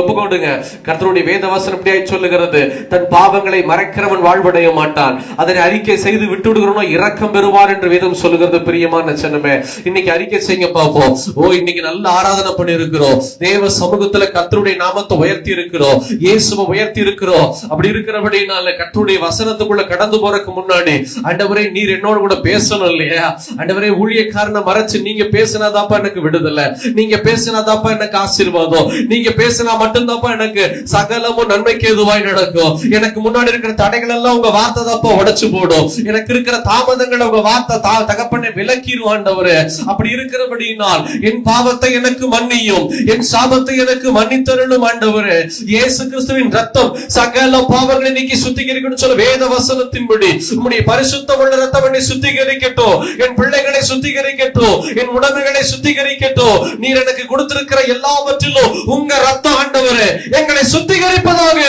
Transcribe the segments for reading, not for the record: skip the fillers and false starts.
ஒப்புக்கொடுங்க. கர்த்தருடைய வேத வசனம் இப்படியாய் சொல்லுகிறது, தன் பாவங்களை மறைக்கிறவன் வாழ்வடைய மாட்டான், அதனை அறிக்கை செய்து விட்டுடுகிறவனோ இரக்கம் பெறுவார் என்று வேதம் சொல்லுகிறது. பிரியமான ஜனமே, இன்னைக்கு அறிக்கை செய்ய பார்ப்போம். இன்னைக்கு நல்ல ஆராதனை பண்ணி இருக்கிறோம், தேவ சமூகத்துல கர்த்தருடைய நாமத்தை உயர்த்தி இருக்கிறோம், இயேசுவை உயர்த்தி இருக்கிறோம். அப்படி இருக்கிறபடினால கர்த்தருடைய வசனத்துக்குள்ள கடந்து போறதுக்கு முன்னாடி, ஆண்டவரே நீர் என்னோட கூட பேசணும் இல்லையா? ஆண்டவரே ஊழியக்காரனை மறைச்சு நீங்க பேசினாதாப்பா எனக்கு விடுதலை, நீங்க பேசினாதாப்பா எனக்கு ஆசீர்வாதம், நீங்க பேசினா மட்டும்தாப்பா எனக்கு சகலமும் நன்மைக்கு எதுவாய் நடக்கும். எனக்கு முன்னாடி இருக்கிற தடைகள் எல்லாம் உங்க வார்த்தை தாப்பா உடைச்சு போடும். எனக்கு இருக்கிற தாமதங்களை உங்க வார்த்தை தகப்பனை விலக்கிடுவாண்டவரு. அப்படி இருக்கிறபடினால் என் பாவத்தை எனக்கு மன்னியும், என் சாபத்தை எனக்கு மன்னித்தருளும் ஆண்டவரு. இயேசு கிறிஸ்துவின் ரத்தம் சகல பாவங்களை நீக்கி சுத்திகரிக்கணும் சொல்ல வேத வசனத்தின்படி உம்முடைய பரிசுத்த உள்ள ரத்தம் என்னை சுத்திகரிக்கட்டும், என் பிள்ளைகளை சுத்திகரிக்கட்டும், என் உடமைகளை சுத்திகரிக்கட்டும். நீர் எனக்கு கொடுத்திருக்கிற எல்லாவற்றிலும் உங்க ரத்தம் ஆண்டவரே எங்களை சுத்திகரிப்பதாக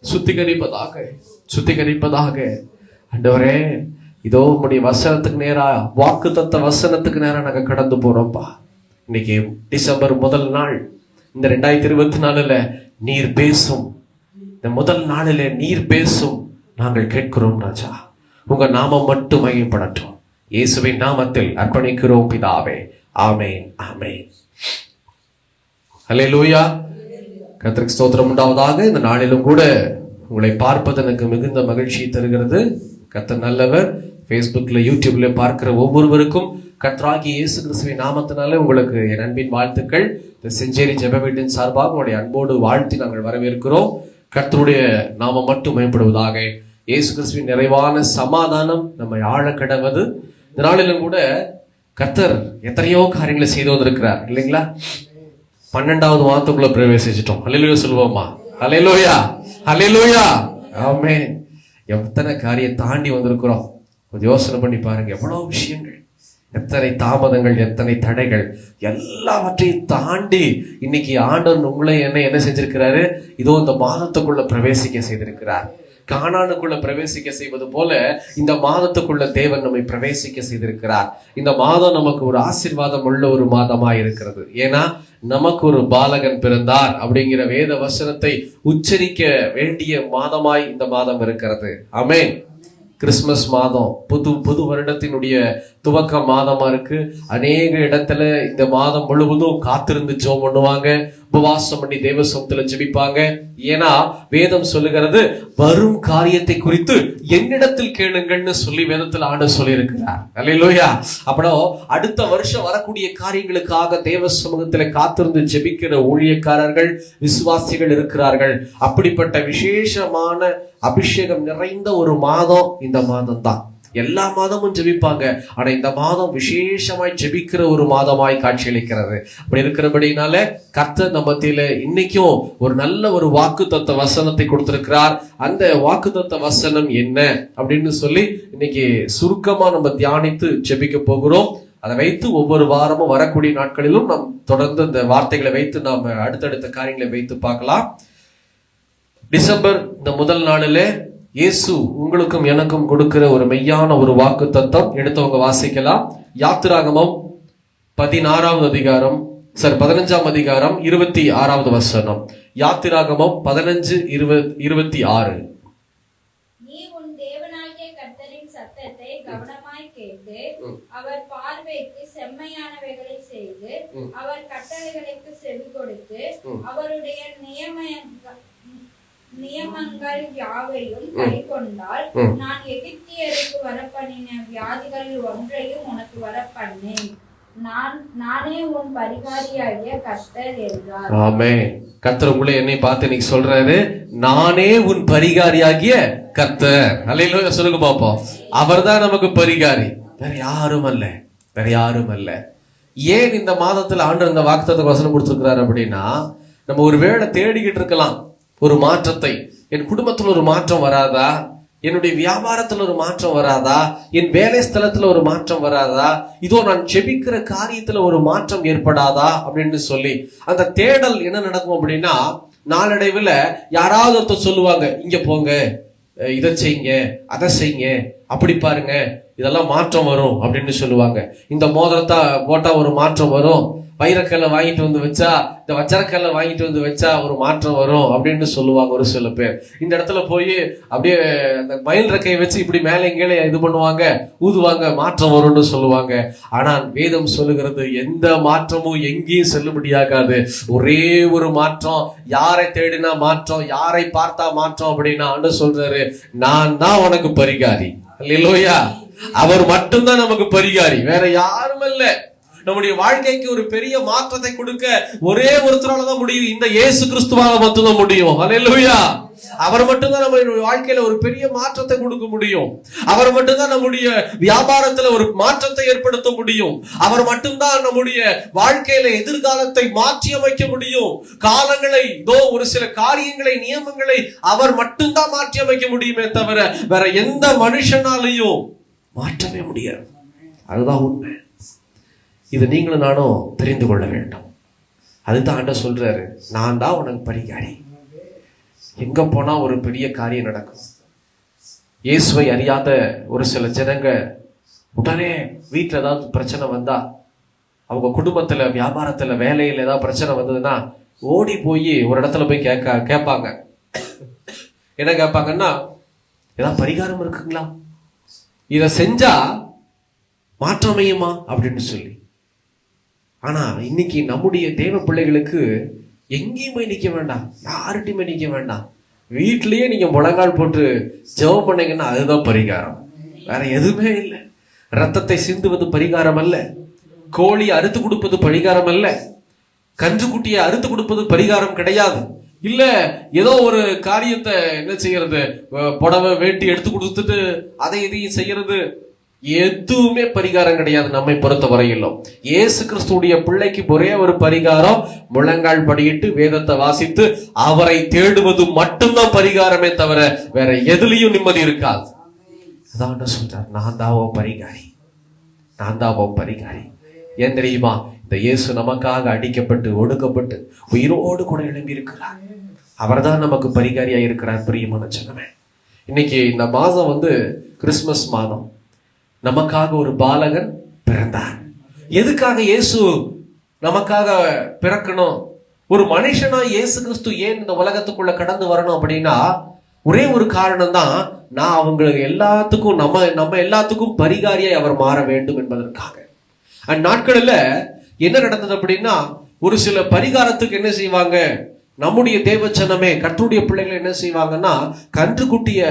சுத்திகரிப்பதாக சுத்திகரிப்பதாக. ஆண்டவரே இதோ உம்முடைய வசனத்துக்கு நேரா, வாக்குத்தத்த வசனத்துக்கு நேரா நாங்க கடந்து போறோம்ப்பா. இன்னைக்கு டிசம்பர் முதல் நாள், இந்த 2024 நீர் பேசும், இந்த முதல் நாளிலே நீர் பேசும் நாங்கள் கேட்கிறோம் ராஜா. உங்க நாமம் மட்டும் மகிமைப்படட்டும். இயேசுவின் நாமத்தில் அர்ப்பணிக்கிறோம் பிதாவே. ஆமென், ஆமென். அல்லேலூயா. கர்த்தருக்கு ஸ்தோத்திரம் உண்டாவதாக. இந்த நாளிலும் கூட உங்களை பார்ப்பது எனக்கு மிகுந்த மகிழ்ச்சியை தருகிறது. கர்த்தர் நல்லவர். Facebookல, யூடியூப்ல பார்க்கிற ஒவ்வொருவருக்கும் கர்த்தராகிய இயேசு கிறிஸ்துவின் நாமத்தினாலே உங்களுக்கு என் அன்பின் வாழ்த்துக்கள். செஞ்சேரி ஜெப வீட்டின் சார்பாக உங்களுடைய அன்போடு வாழ்த்தி நாங்கள் வரவேற்கிறோம். கர்த்தருடைய நாமம் மட்டும் மேம்படுவதாக. இயேசு கிறிஸ்துவின் நிறைவான சமாதானம் நம்மை ஆழ கடவது. இந்த நாளிலும் கூட கர்த்தர் எத்தனையோ காரியங்களை செய்து வந்திருக்கிறார் இல்லைங்களா? 12வது மாதத்துக்குள்ள பிரவேசிச்சிட்டோம். அல்லேலூயா சொல்லுவோமா? அல்லேலூயா, அல்லேலூயா, ஆமென். எத்தனை காரியம் தாண்டி வந்திருக்கிறோம். கொஞ்சம் யோசனை பண்ணி பாருங்க. எவ்வளவு விஷயங்கள், எத்தனை தாமதங்கள், எத்தனை தடைகள், எல்லாவற்றையும் தாண்டி இன்னைக்கு ஆண்டவர் உங்களை என்ன செஞ்சிருக்கிறாரு? இதோ இந்த மாதத்துக்குள்ள பிரவேசிக்க செய்திருக்கிறார். கானானுக்குள்ள பிரவேசிக்க செய்வது போல இந்த மாதத்துக்குள்ள தேவன் நம்மை பிரவேசிக்க செய்திருக்கிறார். இந்த மாதம் நமக்கு ஒரு ஆசீர்வாதம் உள்ள ஒரு மாதமாய் இருக்கிறது. ஏன்னா நமக்கு ஒரு பாலகன் பிறந்தார் அப்படிங்கிற வேத வசனத்தை உச்சரிக்க வேண்டிய மாதமாய் இந்த மாதம் இருக்கிறது. ஆமென். கிறிஸ்துமஸ் மாதம், புது வருடத்தினுடைய துவக்க மாதமா இருக்கு. அநேக இடத்துல இந்த மாதம் முழுவதும் காத்திருந்து ஜெபம் பண்ணுவாங்க, உபவாசம் பண்ணி தேவ சமூகத்துல ஜெபிப்பாங்க. ஏன்னா வேதம் சொல்லுகிறது, வரும் காரியத்தை குறித்து என்னிடத்தில் கேளுங்கள்னு சொல்லி வேதத்துல ஆண்டவர் சொல்லி இருக்கிறார். அல்லேலூயா. அப்புறம் அடுத்த வருஷம் வரக்கூடிய காரியங்களுக்காக தேவ சமூகத்துல காத்திருந்து ஜெபிக்கிற ஊழியக்காரர்கள், விசுவாசிகள் இருக்கிறார்கள். அப்படிப்பட்ட விசேஷமான அபிஷேகம் நிறைந்த ஒரு மாதம் இந்த மாதம் தான். எல்லா மாதமும் ஜெபிப்பாங்க, ஆனா இந்த மாதம் விசேஷமாய் ஜெபிக்கிற ஒரு மாதமாய் காட்சியளிக்கிறது. அப்படி இருக்கிறபடினால கர்த்தர் நம்ம மத்தியில இன்னைக்கும் ஒரு நல்ல ஒரு வாக்குத்தத்த வசனத்தை கொடுத்திருக்கிறார். அந்த வாக்குத்தத்த வசனம் என்ன அப்படின்னு சொல்லி இன்னைக்கு சுருக்கமா நம்ம தியானித்து ஜெபிக்க போகிறோம். அதை வைத்து ஒவ்வொரு வாரமும் வரக்கூடிய நாட்களிலும் நாம் தொடர்ந்து இந்த வார்த்தைகளை வைத்து நாம அடுத்தடுத்த காரியங்களை வைத்து பார்க்கலாம். டிசம்பர் இந்த முதல் நாளிலே இயேசு உங்களுக்கும் எனக்கும் கொடுக்கிற ஒரு மெய்யான ஒரு வாக்கு தத்தம் எடுத்தவங்க வாசிக்கலாம். யாத்திராகமம் 16வது அதிகாரம் 15ஆம் அதிகாரம் 26வது வசனம். யாத்திராகமம் 15:26. நீ உன் தேவனாகிய கர்த்தரின் சத்தத்தை கவனமாய் கேட்டு அவர் பார்வைக்கு செம்மையானவைகளை செய்து அவர் கட்டளைகளுக்கு செவி கொடுத்து அவருடைய நியமங்கள் யாவையும் கைக்கொண்டால் நான் எகிப்தியருக்கு வரப்பண்ணின வியாதிகளில் ஒன்றையும் உனக்கு வரப்பண்ணேன். நானே உன் பரிகாரியாகிய கர்த்தர் என்றார். ஆமென். கர்த்தர் உங்களை என்னை பார்த்து இன்னைக்கு சொல்றாரு, நானே உன் பரிகாரியாகிய கர்த்தர். அல்லேலூயா சொல்லுங்க பாப்போம். அவர்தான் நமக்கு பரிகாரி, வேற யாரும் அல்ல, வேற யாரும் அல்ல. ஏன் இந்த மாதத்துல ஆண்டவர் இந்த வாக்குத்தத்த வசனம் கொடுத்திருக்கிறார் அப்படின்னா, நம்ம ஒரு வேளை தேடிக்கிட்டு இருக்கலாம் ஒரு மாற்றத்தை. என் குடும்பத்துல ஒரு மாற்றம் வராதா? என்னுடைய வியாபாரத்துல ஒரு மாற்றம் வராதா? என் வேலை ஸ்தலத்துல ஒரு மாற்றம் வராதா? இதோ நான் ஜெபிக்கிற காரியத்துல ஒரு மாற்றம் ஏற்படாதா அப்படின்னு சொல்லி அந்த தேடல் என்ன நடக்கும் அப்படின்னா, நாளடைவுல யாராவது ஒருத்தர் சொல்லுவாங்க, இங்க போங்க, இதை செய்யுங்க, அதை செய்யுங்க, அப்படி பாருங்க, இதெல்லாம் மாற்றம் வரும் அப்படின்னு சொல்லுவாங்க. இந்த மோதிரத்தை போட்டா ஒரு மாற்றம் வரும், வைரக்கல்லை வாங்கிட்டு வந்து வச்சா, இந்த வஜ்ரக்கல்லை வாங்கிட்டு வந்து வச்சா ஒரு மாற்றம் வரும் அப்படின்னு சொல்லுவாங்க ஒரு சில பேர். இந்த இடத்துல போய் அப்படியே அந்த மயில் ரெக்கையை வச்சு இப்படி மேலே கீழே இது பண்ணுவாங்க, ஊதுவாங்க, மாற்றம் வரும்னு சொல்லுவாங்க. ஆனால் வேதம் சொல்லுகிறது எந்த மாற்றமும் எங்கேயும் செல்லுபடியாகாது. ஒரே ஒரு மாற்றம், யாரை தேடினா மாற்றம், யாரை பார்த்தா மாற்றம் அப்படின்னா ஆண்டவர் சொல்றாரு, நான் தான் உனக்கு பரிகாரி. அல்லேலூயா. அவர் மட்டும்தான் நமக்கு பரிகாரி, வேற யாரும் இல்ல. நம்முடைய வாழ்க்கைக்கு ஒரு பெரிய மாற்றத்தை கொடுக்க ஒரே ஒருத்தரால தான் முடியும், இந்த இயேசு கிறிஸ்துவால மட்டும்தான் முடியும். அல்லேலூயா. அவர் மட்டும்தான் நம்முடைய வாழ்க்கையில ஒரு பெரிய மாற்றத்தை கொடுக்க முடியும். அவர் மட்டும்தான் நம்முடைய வியாபாரத்துல ஒரு மாற்றத்தை ஏற்படுத்த முடியும். அவர் மட்டும்தான் நம்முடைய வாழ்க்கையில எதிர்காலத்தை மாற்றி அமைக்க முடியும். காலங்களை, ஒரு சில காரியங்களை, நியமங்களை அவர் மட்டும்தான் மாற்றி அமைக்க முடியுமே தவிர வேற எந்த மனுஷனாலையும் மாற்றவே முடியாது. அதுதான் உண்மை. இது நீங்களும் நானும் தெரிந்து கொள்ள வேண்டும். அதுதான் ஆண்டவர் சொல்றாரு, நான் தான் உனக்கு பரிகாரி. எங்க போனா ஒரு பெரிய காரியம் நடக்கும். இயேசுவை அறியாத ஒரு சில ஜனங்க உடனே வீட்டுல ஏதாவது பிரச்சனை வந்தா, அவங்க குடும்பத்துல, வியாபாரத்துல, வேலையில ஏதாவது பிரச்சனை வந்ததுன்னா ஓடி போய் ஒரு இடத்துல போய் கேட்பாங்க. என்ன கேட்பாங்கன்னா, ஏதாவது பரிகாரம் இருக்குங்களா, இத செஞ்சா மாற்றமையுமா அப்படின்னு சொல்லி. ஆனா இன்னைக்கு நம்முடைய தேவ பிள்ளைகளுக்கு எங்கேயுமே நிக்க வேண்டாம், யார்கிட்டயுமே நிக்க வேண்டாம். வீட்லயே நீங்க முழங்கால் போட்டு ஜெபம் பண்ணீங்கன்னா அதுதான் பரிகாரம், வேற எதுவுமே இல்லை. ரத்தத்தை சிந்துவது பரிகாரம் அல்ல, கோழி அறுத்து கொடுப்பது பரிகாரம் அல்ல, கன்றுக்குட்டியை அறுத்து கொடுப்பது பரிகாரம் கிடையாது. இல்ல ஏதோ ஒரு காரியத்தை என்ன செய்யறது, புடவை வேட்டி எடுத்து கொடுத்துட்டு அதை இதையும் செய்யறது, எதுவுமே பரிகாரம் கிடையாது. நம்மை பொறுத்த வரையிலும் இயேசு கிறிஸ்துடைய பிள்ளைக்கு ஒரே ஒரு பரிகாரம், முழங்கால் படியிட்டு வேதத்தை வாசித்து அவரை தேடுவது மட்டும்தான் பரிகாரமே தவிர வேற எதுலயும் நிம்மதி இருக்காது. அதான் சொல்றார், நான் தான் பரிகாரி, நான் தான் பரிகாரி. ஏன் தெரியுமா? இந்த இயேசு நமக்காக அடிக்கப்பட்டு ஒடுக்கப்பட்டு உயிரோடு கூட எழும்பி இருக்கிறார். அவர் தான் நமக்கு பரிகாரியா இருக்கிறார். பிரியமான ஜனமே, இன்னைக்கு இந்த மாதம் கிறிஸ்துமஸ் மாதம். நமக்காக ஒரு பாலகன் பிறந்தார். எதுக்காக இயேசு நமக்காக பிறக்கணும்? ஒரு மனுஷனா இயேசு கிறிஸ்து ஏன் இந்த உலகத்துக்குள்ள கடந்து வரணும் அப்படின்னா ஒரே ஒரு காரணம் தான், நான் அவங்களுக்கு எல்லாத்துக்கும் நம்ம எல்லாத்துக்கும் பரிகாரியாய் அவர் மாற வேண்டும் என்பதற்காக. அந்நாட்களில் என்ன நடந்தது அப்படின்னா, ஒரு சில பரிகாரத்துக்கு என்ன செய்வாங்க, நம்முடைய தேவச்சனமே கர்த்தருடைய பிள்ளைகள் என்ன செய்வாங்கன்னா, கன்றுக்குட்டிய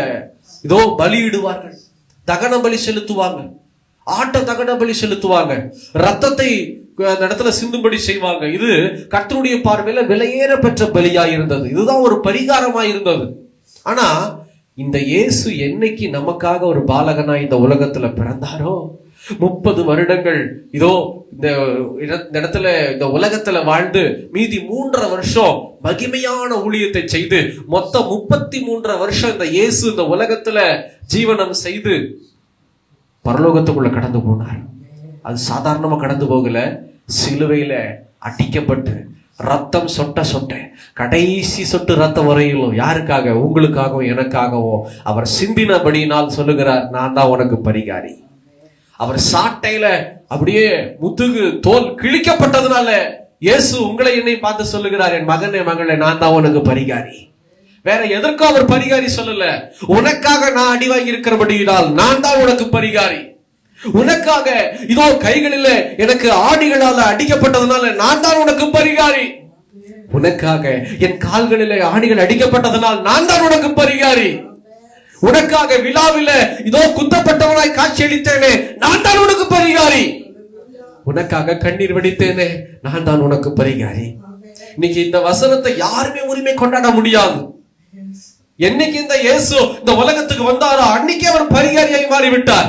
பலியிடுவார்கள், தகன பலி செலுத்துவாங்க, ஆட்ட தகன பலி செலுத்துவாங்க, ரத்தத்தை அந்த இடத்துல சிந்தும்படி செய்வாங்க. இது கர்த்தருடைய பார்வையில விலையேற பெற்ற பலியா இருந்தது. இதுதான் ஒரு பரிகாரமா இருந்தது. ஆனா இந்த இயேசு என்னைக்கு நமக்காக ஒரு பாலகனா இந்த உலகத்துல பிறந்தாரோ, 30 வருடங்கள் இந்த இடத்துல இந்த உலகத்துல வாழ்ந்து மீதி 3.5 வருஷம் மகிமையான ஊழியத்தை செய்து மொத்தம் 33 வருஷம் இந்த இயேசு இந்த உலகத்துல ஜீவனம் செய்து பரலோகத்துக்குள்ள கடந்து போனார். அது சாதாரணமா கடந்து போகல, சிலுவையில அடிக்கப்பட்டு ரத்தம் சொட்ட கடைசி சொட்டு ரத்தம் வரையிலும் யாருக்காக? உங்களுக்காகவும் எனக்காகவும் அவர் சிந்தினபடியினால் சொல்லுகிறார், நான் தான் உனக்கு பரிகாரி. அவர் சாட்டையில அப்படியே முதுகு தோல் கிழிக்கப்பட்டதுனால இயேசு உங்களை என்னை பார்த்து சொல்லுகிறார், என் மகனே மகளே, நான் தான் உனக்கு பரிகாரி. வேற எதற்கும் அவர் பரிகாரி சொல்லல. உனக்காக நான் அடி வாங்கி இருக்கிறபடியினால் நான் தான் உனக்கு பரிகாரி. உனக்காக கைகளில எனக்கு ஆணிகளால அடிக்கப்பட்டதுனால நான் தான் உனக்கு பரிகாரி. உனக்காக என் கால்களில ஆணிகள் அடிக்கப்பட்டதனால் நான் தான் உனக்கு பரிகாரி. உனக்காக விழாவில குத்தப்பட்டவனாய் காட்சி அளித்தேனே, நான் தான் உனக்கு பரிகாரி. உனக்காக கண்ணீர் வடித்தேனே, நான் தான் உனக்கு பரிகாரி. இன்னைக்கு இந்த வசனத்தை யாருமே உரிமை கொண்டாட முடியாது. என்னைக்கு இந்த இயேசு இந்த உலகத்துக்கு வந்தாரோ அன்னைக்கே அவர் பரிகாரியாய் மாறிவிட்டார்.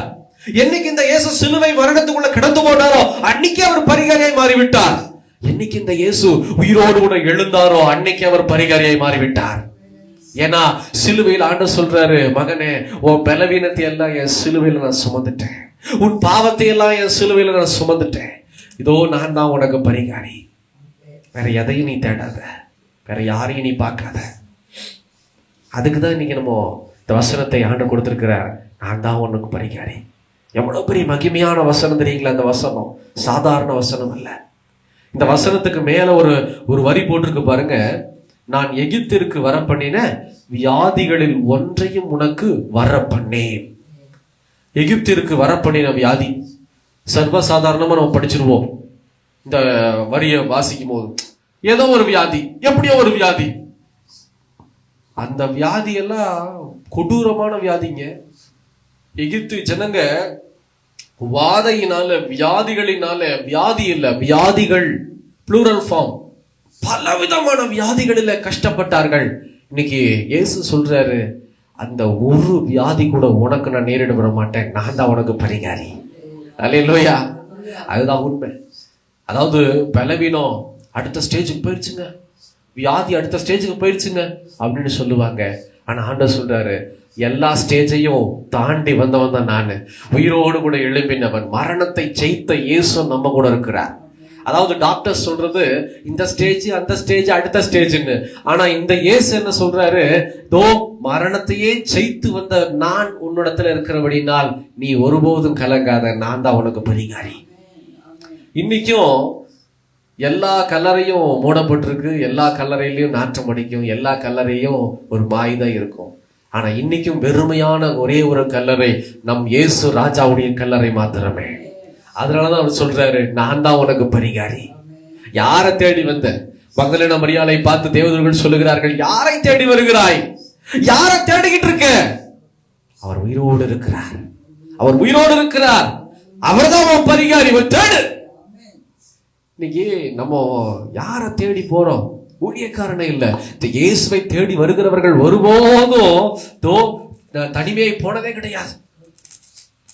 என்னைக்கு இந்த இயேசு சிலுவை மரணத்துக்குள்ள கிடந்து போனாரோ அன்னைக்கே அவர் பரிகாரியாய் மாறிவிட்டார். என்னைக்கு இந்த இயேசு உயிரோடு கூட எழுந்தாரோ அன்னைக்கு அவர் பரிகாரியாய் மாறிவிட்டார். ஏன்னா சிலுவையில் ஆண்டவர் சொல்றாரு, மகனே, உன் பலவீனத்தை எல்லாம் என் சிலுவையில நான் சுமந்துட்டேன், உன் பாவத்தை எல்லாம் என் சிலுவையில நான் சுமந்துட்டேன். நான் தான் உனக்கு பரிகாரி. வேற எதையும் நீ தேடாத, வேற யாரையும் நீ பார்க்காத. அதுக்குதான் இன்னைக்கு நம்ம இந்த வசனத்தை ஆண்டு கொடுத்திருக்கிறார், நான் தான் உனக்கு பரிகாரி. எவ்வளவு பெரிய மகிமையான வசனம் தெரியுங்களா? அந்த வசனம் சாதாரண வசனம் அல்ல. இந்த வசனத்துக்கு மேல ஒரு வரி போட்டிருக்கு பாருங்க. நான் எகிப்திற்கு வர பண்ணின வியாதிகளில் ஒன்றையும் உனக்கு வர பண்ணேன். எகிப்திற்கு வர பண்ணின வியாதி சர்வசாதாரணமா நம்ம படிச்சிருவோம். இந்த வரியை வாசிக்கும் போது ஏதோ ஒரு வியாதி, எப்படியோ ஒரு வியாதி. அந்த வியாதி எல்லாம் கொடூரமான வியாதிங்க. எகிப்து ஜனங்க வாதையினால, வியாதிகளினால, வியாதி இல்ல வியாதிகள் ப்ளூரல் ஃபார்ம், பலவிதமான வியாதிகளில கஷ்டப்பட்டார்கள். இன்னைக்கு இயேசு சொல்றாரு, அந்த ஒரு வியாதி கூட உனக்கு நான் நேரிட விட மாட்டேன், நான் தான் உனக்கு பரிகாரி. அல்லேலூயா. அதுதான் உண்மை. அதாவது பலவீனம் அடுத்த ஸ்டேஜுக்கு போயிடுச்சுங்க, வியாதி அடுத்த ஸ்டேஜுக்கு போயிடுச்சுங்க அப்படின்னு சொல்லுவாங்க. ஆனா ஆண்டவர் சொல்றாரு, எல்லா ஸ்டேஜையும் தாண்டி வந்தவன் தான் நானு, உயிரோடு கூட எழும்பினவன், மரணத்தை ஜெயித்த இயேசு நம்ம கூட இருக்கிறார். அதாவது டாக்டர் சொல்றது இந்த ஸ்டேஜ் அந்த ஸ்டேஜ் அடுத்த ஸ்டேஜ்னு, ஆனா இந்த இயேசு என்ன சொல்றாரு, தோ மரணத்தையே ஜெயித்து வந்த நான் உன்னிடத்துல இருக்கிறபடினால் நீ ஒருபோதும் கலங்காத, நான் தான் உனக்கு பரிகாரி. இன்னைக்கும் எல்லா கல்லறையும் மூடப்பட்டிருக்கு, எல்லா கல்லறையிலையும் நாற்றம் அடிக்கும், எல்லா கல்லறையும் ஒரு மாய் தான் இருக்கும். ஆனா இன்னைக்கும் வெறுமையான ஒரே ஒரு கல்லறை நம் இயேசு ராஜாவுடைய கல்லறை மாத்திரமே. அதனாலதான் அவர் சொல்றாரு, நான் தான் உனக்கு பரிகாரி. யாரை தேடி வந்த? மகதலேனா மரியாளை பார்த்து தேவதூதர்கள் சொல்லுகிறார்கள், யாரை தேடி வருகிறாய்? யாரை தேடிக்கிட்டு இருக்க? அவர் உயிரோடு இருக்கிறார், அவர் உயிரோடு இருக்கிறார், அவர்தான் உன் பரிகாரி, தேடு. இன்னைக்கு நம்ம யாரை தேடி போறோம்? ஊழியக்காரனே இல்ல, இந்த இயேசுவை தேடி வருகிறவர்கள் ஒருபோதும் தனிமையை போனதே கிடையாது.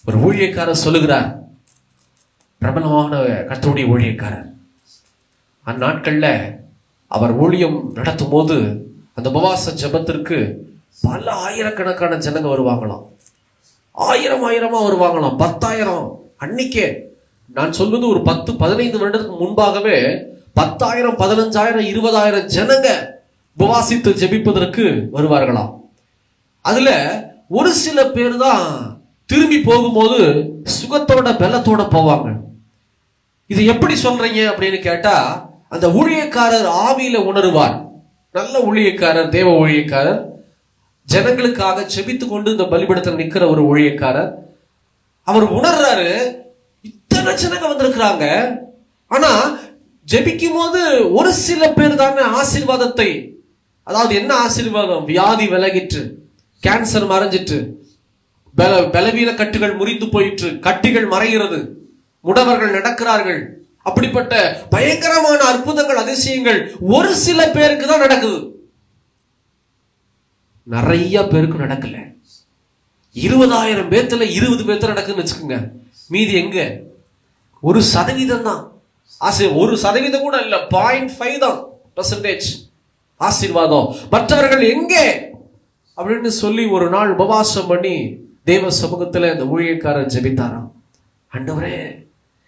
ஒரு ஊழியக்காரர் சொல்லுகிறார், பிரபலமான கர்த்தருடைய ஊழியக்காரர், அந்நாட்கள்ல அவர் ஊழியம் நடத்தும் போது அந்த உபவாச ஜெபத்திற்கு பல ஆயிரக்கணக்கான ஜனங்க வருவாங்களாம், ஆயிரமா வருவாங்களாம், 10,000. அன்னைக்கே நான் சொல்வது ஒரு 10-15 வருடத்துக்கு முன்பாகவே 10,000, 15,000, 20,000 ஜனங்க உபவாசித்து ஜெபிப்பதற்கு வருவார்களாம். அதுல ஒரு சில பேர் தான் திரும்பி போகும்போது சுகத்தோட பலத்தோட போவாங்க. இது எப்படி சொல்றீங்க அப்படின்னு கேட்டா, அந்த ஊழியக்காரர் ஆவியில உணருவார். நல்ல ஊழியக்காரர், தேவ ஊழியக்காரர், ஜனங்களுக்காக செபித்து கொண்டு இந்த பலிபீடத்தில் நிக்கிற ஒரு ஊழியக்காரர். அவர் உணர்றாரு, இத்தனை ஜனங்க வந்திருக்கிறாங்க, ஆனா ஜெபிக்கும் போது ஒரு சில பேர் தானே ஆசீர்வாதத்தை, அதாவது என்ன ஆசீர்வாதம்? வியாதி விலகிற்று, கேன்சர் மறைஞ்சிட்டு, பலவீன கட்டுகள் முறிந்து போயிற்று, கட்டிகள் மறைகிறது, முடவர்கள் நடக்கிறார்கள். அப்படிப்பட்ட பயங்கரமான அற்புதங்கள், அதிசயங்கள் ஒரு சில பேருக்கு தான் நடக்குது, நிறைய பேருக்கு நடக்கல. 20,000 பேத்துல 20 பேர்த்து நடக்குதுன்னு வச்சுக்கோங்க. மீதி எங்க? 1% தான். 1% கூட இல்ல, 0.5 தான் பெர்சன்டேஜ் ஆசீர்வாதம். மற்றவர்கள் எங்கே அப்படின்னு சொல்லி ஒரு நாள் உபவாசம் பண்ணி தேவ சமூகத்துல இந்த ஊழியக்காரர் ஜெபித்தாராம். ஆண்டவரே,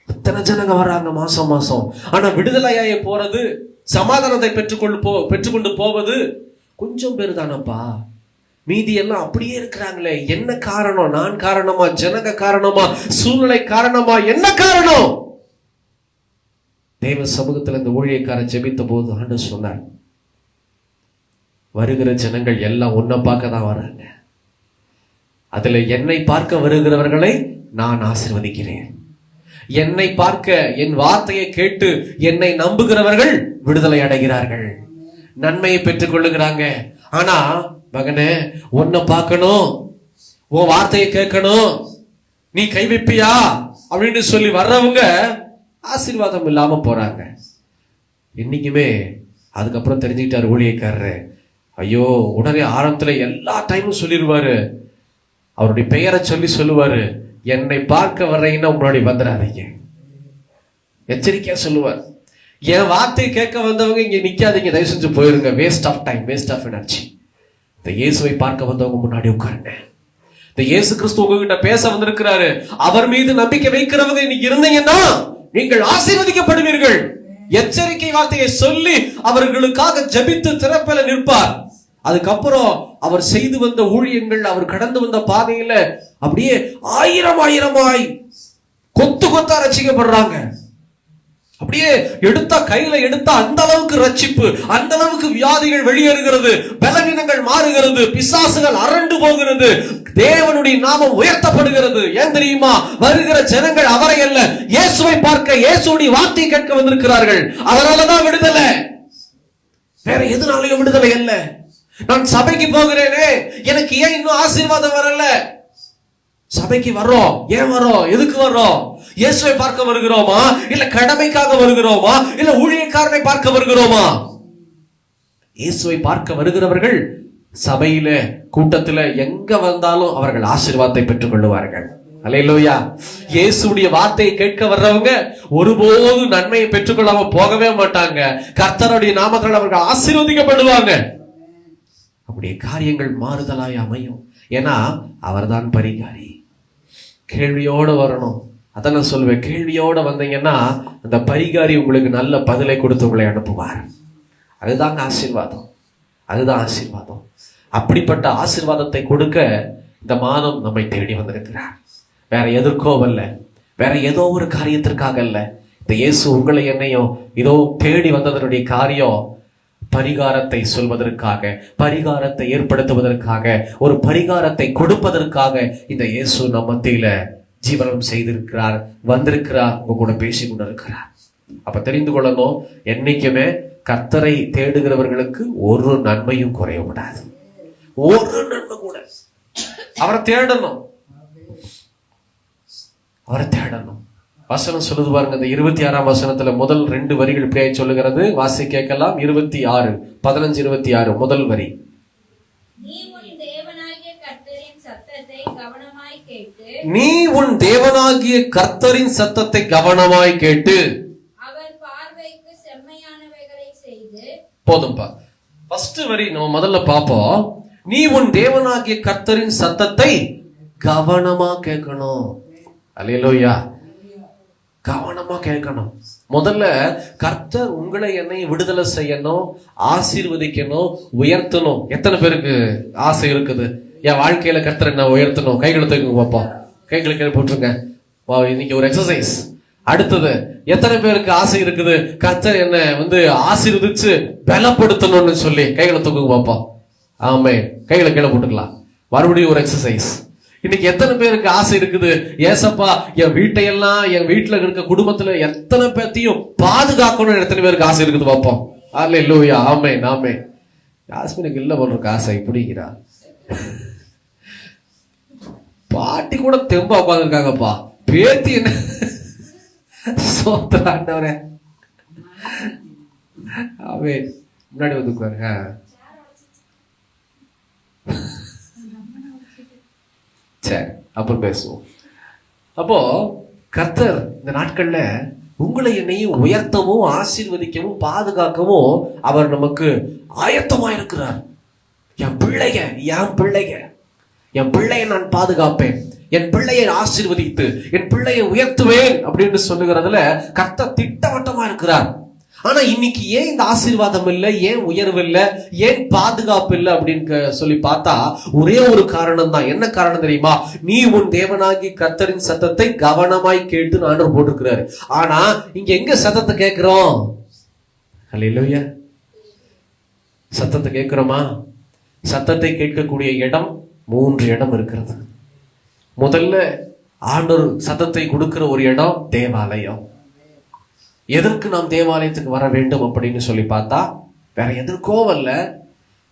இத்தனை ஜனங்க வர்றாங்க மாசம் மாசம், ஆனா விடுதலையாய போறது, சமாதானத்தை பெற்றுக்கொண்டு போவது கொஞ்சம் பேர் தானப்பா, மீதி எல்லாம் அப்படியே இருக்கிறாங்களே, என்ன காரணம்? நான் காரணமா? ஜனங்க காரணமா? சூழ்நிலை காரணமா? என்ன காரணம்? தேவ சமூகத்தில் இந்த ஊழியக்காரர் ஜெபித்த போது ஆண்டவர் சொன்னார், வருகிற ஜனங்கள் எல்லாம் உன்னை பார்க்க தான் வர்றாங்க, அதுல என்னை பார்க்க வருகிறவர்களை நான் ஆசீர்வதிக்கிறேன். என்னை பார்க்க, என் வார்த்தையை கேட்டு என்னை நம்புகிறவர்கள் விடுதலை அடைகிறார்கள், நன்மையை பெற்றுக் கொள்ளுகிறாங்க. ஆனா மகனே, உன்னை பார்க்கணும், உன் வார்த்தையை கேட்கணும், நீ கை வைப்பியா அப்படின்னு சொல்லி வர்றவங்க ஆசீர்வாதம் இல்லாம போறாங்க. என்னைக்குமே அதுக்கப்புறம் தெரிஞ்சுக்கிட்டாரு ஊழியக்காரரு, ஐயோ, உடனே ஆரம்பத்துல எல்லா டைமும் சொல்லிடுவாரு, அவருடைய பெயரை சொல்லி சொல்லுவாரு, என்னை பார்க்க வர்றீங்கன்னா முன்னாடி வந்துடாதீங்க, எச்சரிக்கையா சொல்லுவார். என் வார்த்தையை கேட்க வந்தவங்க இங்க நிக்காதீங்க, தயவு செஞ்சு போயிருங்க, waste of time, waste of energy. இந்த இயேசுவை பார்க்க வந்தவங்க முன்னாடி உட்காருங்க. இந்த இயேசு கிறிஸ்து உங்ககிட்ட பேச வந்திருக்கிறாரு, அவர் மீது நம்பிக்கை வைக்கிறவங்க இன்னைக்கு இருந்தீங்கன்னா நீங்கள் ஆசீர்வதிக்கப்படுவீர்கள். எச்சரிக்கை வார்த்தையை சொல்லி அவர்களுக்காக ஜெபித்து திறப்பில நிற்பார். அதுக்கப்புறம் அவர் செய்து வந்த ஊழியங்கள், அவர் கடந்து வந்த பாதையில அப்படியே ஆயிரமாய் கொத்து கொத்தா ரசிக்கப்படுறாங்க. அப்படியே எடுத்தா, கையில எடுத்தா அந்த அளவுக்கு ரட்சிப்பு, அந்த அளவுக்கு வியாதிகள் வெளியேறுகிறது, பலவீனங்கள் மாறுகிறது, பிசாசுகள் அரண்டு போகிறது, தேவனுடைய நாமம் உயர்த்தப்படுகிறது. ஏன் தெரியுமா? வருகிற ஜனங்கள் அவரை அல்ல, இயேசுவை பார்க்க, இயேசுடைய வார்த்தை கேட்க வந்திருக்கிறார்கள். அதனாலதான் விடுதலை, வேற எதுனாலையும் விடுதலை அல்ல. நான் சபைக்கு போகிறேனே, எனக்கு ஏன் இன்னும் ஆசீர்வாதம் வரல? சபைக்கு வர்றோம், ஏன் வர்றோம்? எதுக்கு வர்றோம்? இயேசுவை பார்க்க வருகிறோமா, இல்ல கடமைக்காக வருகிறோமா, இல்ல ஊழியக்காரனை பார்க்க வருகிறோமா? இயேசுவை பார்க்க வருகிறவர்கள் சபையில, கூட்டத்துல எங்க வந்தாலும் அவர்கள் ஆசீர்வாதத்தை பெற்றுக் கொள்ளுவார்கள். அல்லேலூயா. இயேசுடைய வார்த்தையை கேட்க வர்றவங்க ஒருபோது நன்மையை பெற்றுக்கொள்ளாம போகவே மாட்டாங்க. கர்த்தருடைய நாமத்தால் அவர்கள் ஆசீர்வதிக்கப்படுவாங்க. அப்படியே காரியங்கள் மாறுதலாய் அமையும். ஏன்னா அவர்தான் பரிகாரி. கேள்வியோட வரணும். அதான் நான் சொல்வேன், கேள்வியோட வந்தீங்கன்னா அந்த பரிகாரி உங்களுக்கு நல்ல பதிலை கொடுத்து உங்களை அனுப்புவார். அதுதாங்க ஆசீர்வாதம், அதுதான் ஆசீர்வாதம். அப்படிப்பட்ட ஆசீர்வாதத்தை கொடுக்க இந்த மாதம் நம்மை தேடி வந்திருக்கிறார். வேற எதற்கோ அல்ல, வேற ஏதோ ஒரு காரியத்திற்காக அல்ல. இந்த இயேசு உங்களை என்னையும் இதோ தேடி வந்ததனுடைய காரியம் பரிகாரத்தை சொல்வதற்காக, பரிகாரத்தை ஏற்படுத்துவதற்காக, ஒரு பரிகாரத்தை கொடுப்பதற்காக இந்த இயேசு நம்ம மத்தியில ஜீவனம் செய்திருக்கிறார், வந்திருக்கிறார், உங்க கூட பேசி கொண்டிருக்கிறார். அப்ப தெரிந்து கொள்ளணும், என்னைக்குமே கர்த்தரை தேடுகிறவர்களுக்கு ஒரு நன்மையும் குறையக்கூடாது. ஒரு நன்மை கூட. அவரை தேடணும், அவரை தேடணும். வசனம் சொல்லுது பாருங்க, இந்த 26ஆம் வசனத்துல முதல் 2 வரிகள் இப்படியாய் சொல்லுகிறது. வாசி கேட்கலாம். 26, 15, 26 முதல் வரி. நீ உன் தேவனாகிய கர்த்தரின் சத்தத்தை கவனமாய் கேட்டு, நீ உன் தேவனாகிய கர்த்தரின் சத்தத்தை கவனமாய் கேட்டு, அவர் பார்வைக்கு செம்மையானவைகளை செய்து. போதும்பா. ஃபர்ஸ்ட் வரி நம்ம முதல்ல பாப்போம். நீ உன் தேவனாகிய கர்த்தரின் சத்தத்தை கவனமா கேட்கணும். அல்லேலூயா. கவனமா கேட்கணும். முதல்ல கர்த்தர் உங்களை என்னை விடுதலை செய்யணும், ஆசீர்வதிக்கணும், உயர்த்தணும். எத்தனை பேருக்கு ஆசை இருக்குது? என் வாழ்க்கையில கர்த்தர் என்ன உயர்த்தணும்? கைகளை தூக்கி பார்ப்போம். கைகளை கீழே போட்டுருங்க. இன்னைக்கு ஒரு எக்ஸசைஸ். அடுத்தது, எத்தனை பேருக்கு ஆசை இருக்குது கர்த்தர் என்ன ஆசீர்வதிச்சு பலப்படுத்தணும்னு சொல்லி? கைகளை தூக்கி பார்ப்போம். ஆமே, கைகளை கீழே போட்டுக்கலாம். மறுபடியும் ஒரு எக்ஸசைஸ். இன்னைக்கு எத்தனை பேருக்கு ஆசை இருக்குது, ஏசப்பா என் வீட்டையெல்லாம், என் வீட்டுல இருக்க குடும்பத்துல எத்தனை பேர்த்தையும் பாதுகாக்கணும்னு எத்தனை பேருக்கு ஆசை இருக்குது பார்ப்போம். அல்லேலூயா. ஆமே, ஆமே. யாஸ்மினுக்கு இல்ல போல இருக்கு ஆசை. இப்படிங்கிறா பாட்டி கூட தெம்பா உட்காந்துருக்காங்கப்பா. பேத்தி என்ன சோத்திர ஆண்டவரே. ஆமே, முன்னாடி வந்து உட்காருங்க. சரி, அப்புறம் பேசுவோம். அப்போ கர்த்தர் இந்த நாட்கள்ல உங்களை என்னையும் உயர்த்தவும், ஆசீர்வதிக்கவும், பாதுகாக்கவும் அவர் நமக்கு ஆயத்தமா இருக்கிறார். என் பிள்ளைய என் பிள்ளையை நான் பாதுகாப்பேன், என் பிள்ளையை ஆசீர்வதித்து என் பிள்ளையை உயர்த்துவேன் அப்படின்னு சொல்லுகிறதுல கர்த்தர் திட்டவட்டமா இருக்கிறார். ஆனா இன்னைக்கு ஏன் இந்த ஆசீர்வாதம் இல்லை, ஏன் உயர்வு இல்லை, ஏன் பாதுகாப்பு இல்லை அப்படின்னு சொல்லி பார்த்தா ஒரே ஒரு காரணம் தான். என்ன காரணம் தெரியுமா? நீ உன் தேவனாகி கர்த்தரின் சத்தத்தை கவனமாய் கேட்டு ஆண்டவர் போட்டிருக்கிறாரு. ஆனா இங்க எங்க சத்தத்தை கேட்கிறோம்? அல்லேலூயா. சத்தத்தை கேட்கிறோமா? சத்தத்தை கேட்கக்கூடிய இடம் 3 இடம் இருக்கிறது. முதல்ல ஆண்டவர் சத்தத்தை கொடுக்கிற ஒரு இடம் தேவாலயம். எதற்கு நாம் தேவாலயத்துக்கு வர வேண்டும் அப்படின்னு சொல்லி பார்த்தா வேற எதற்கோ அல்ல,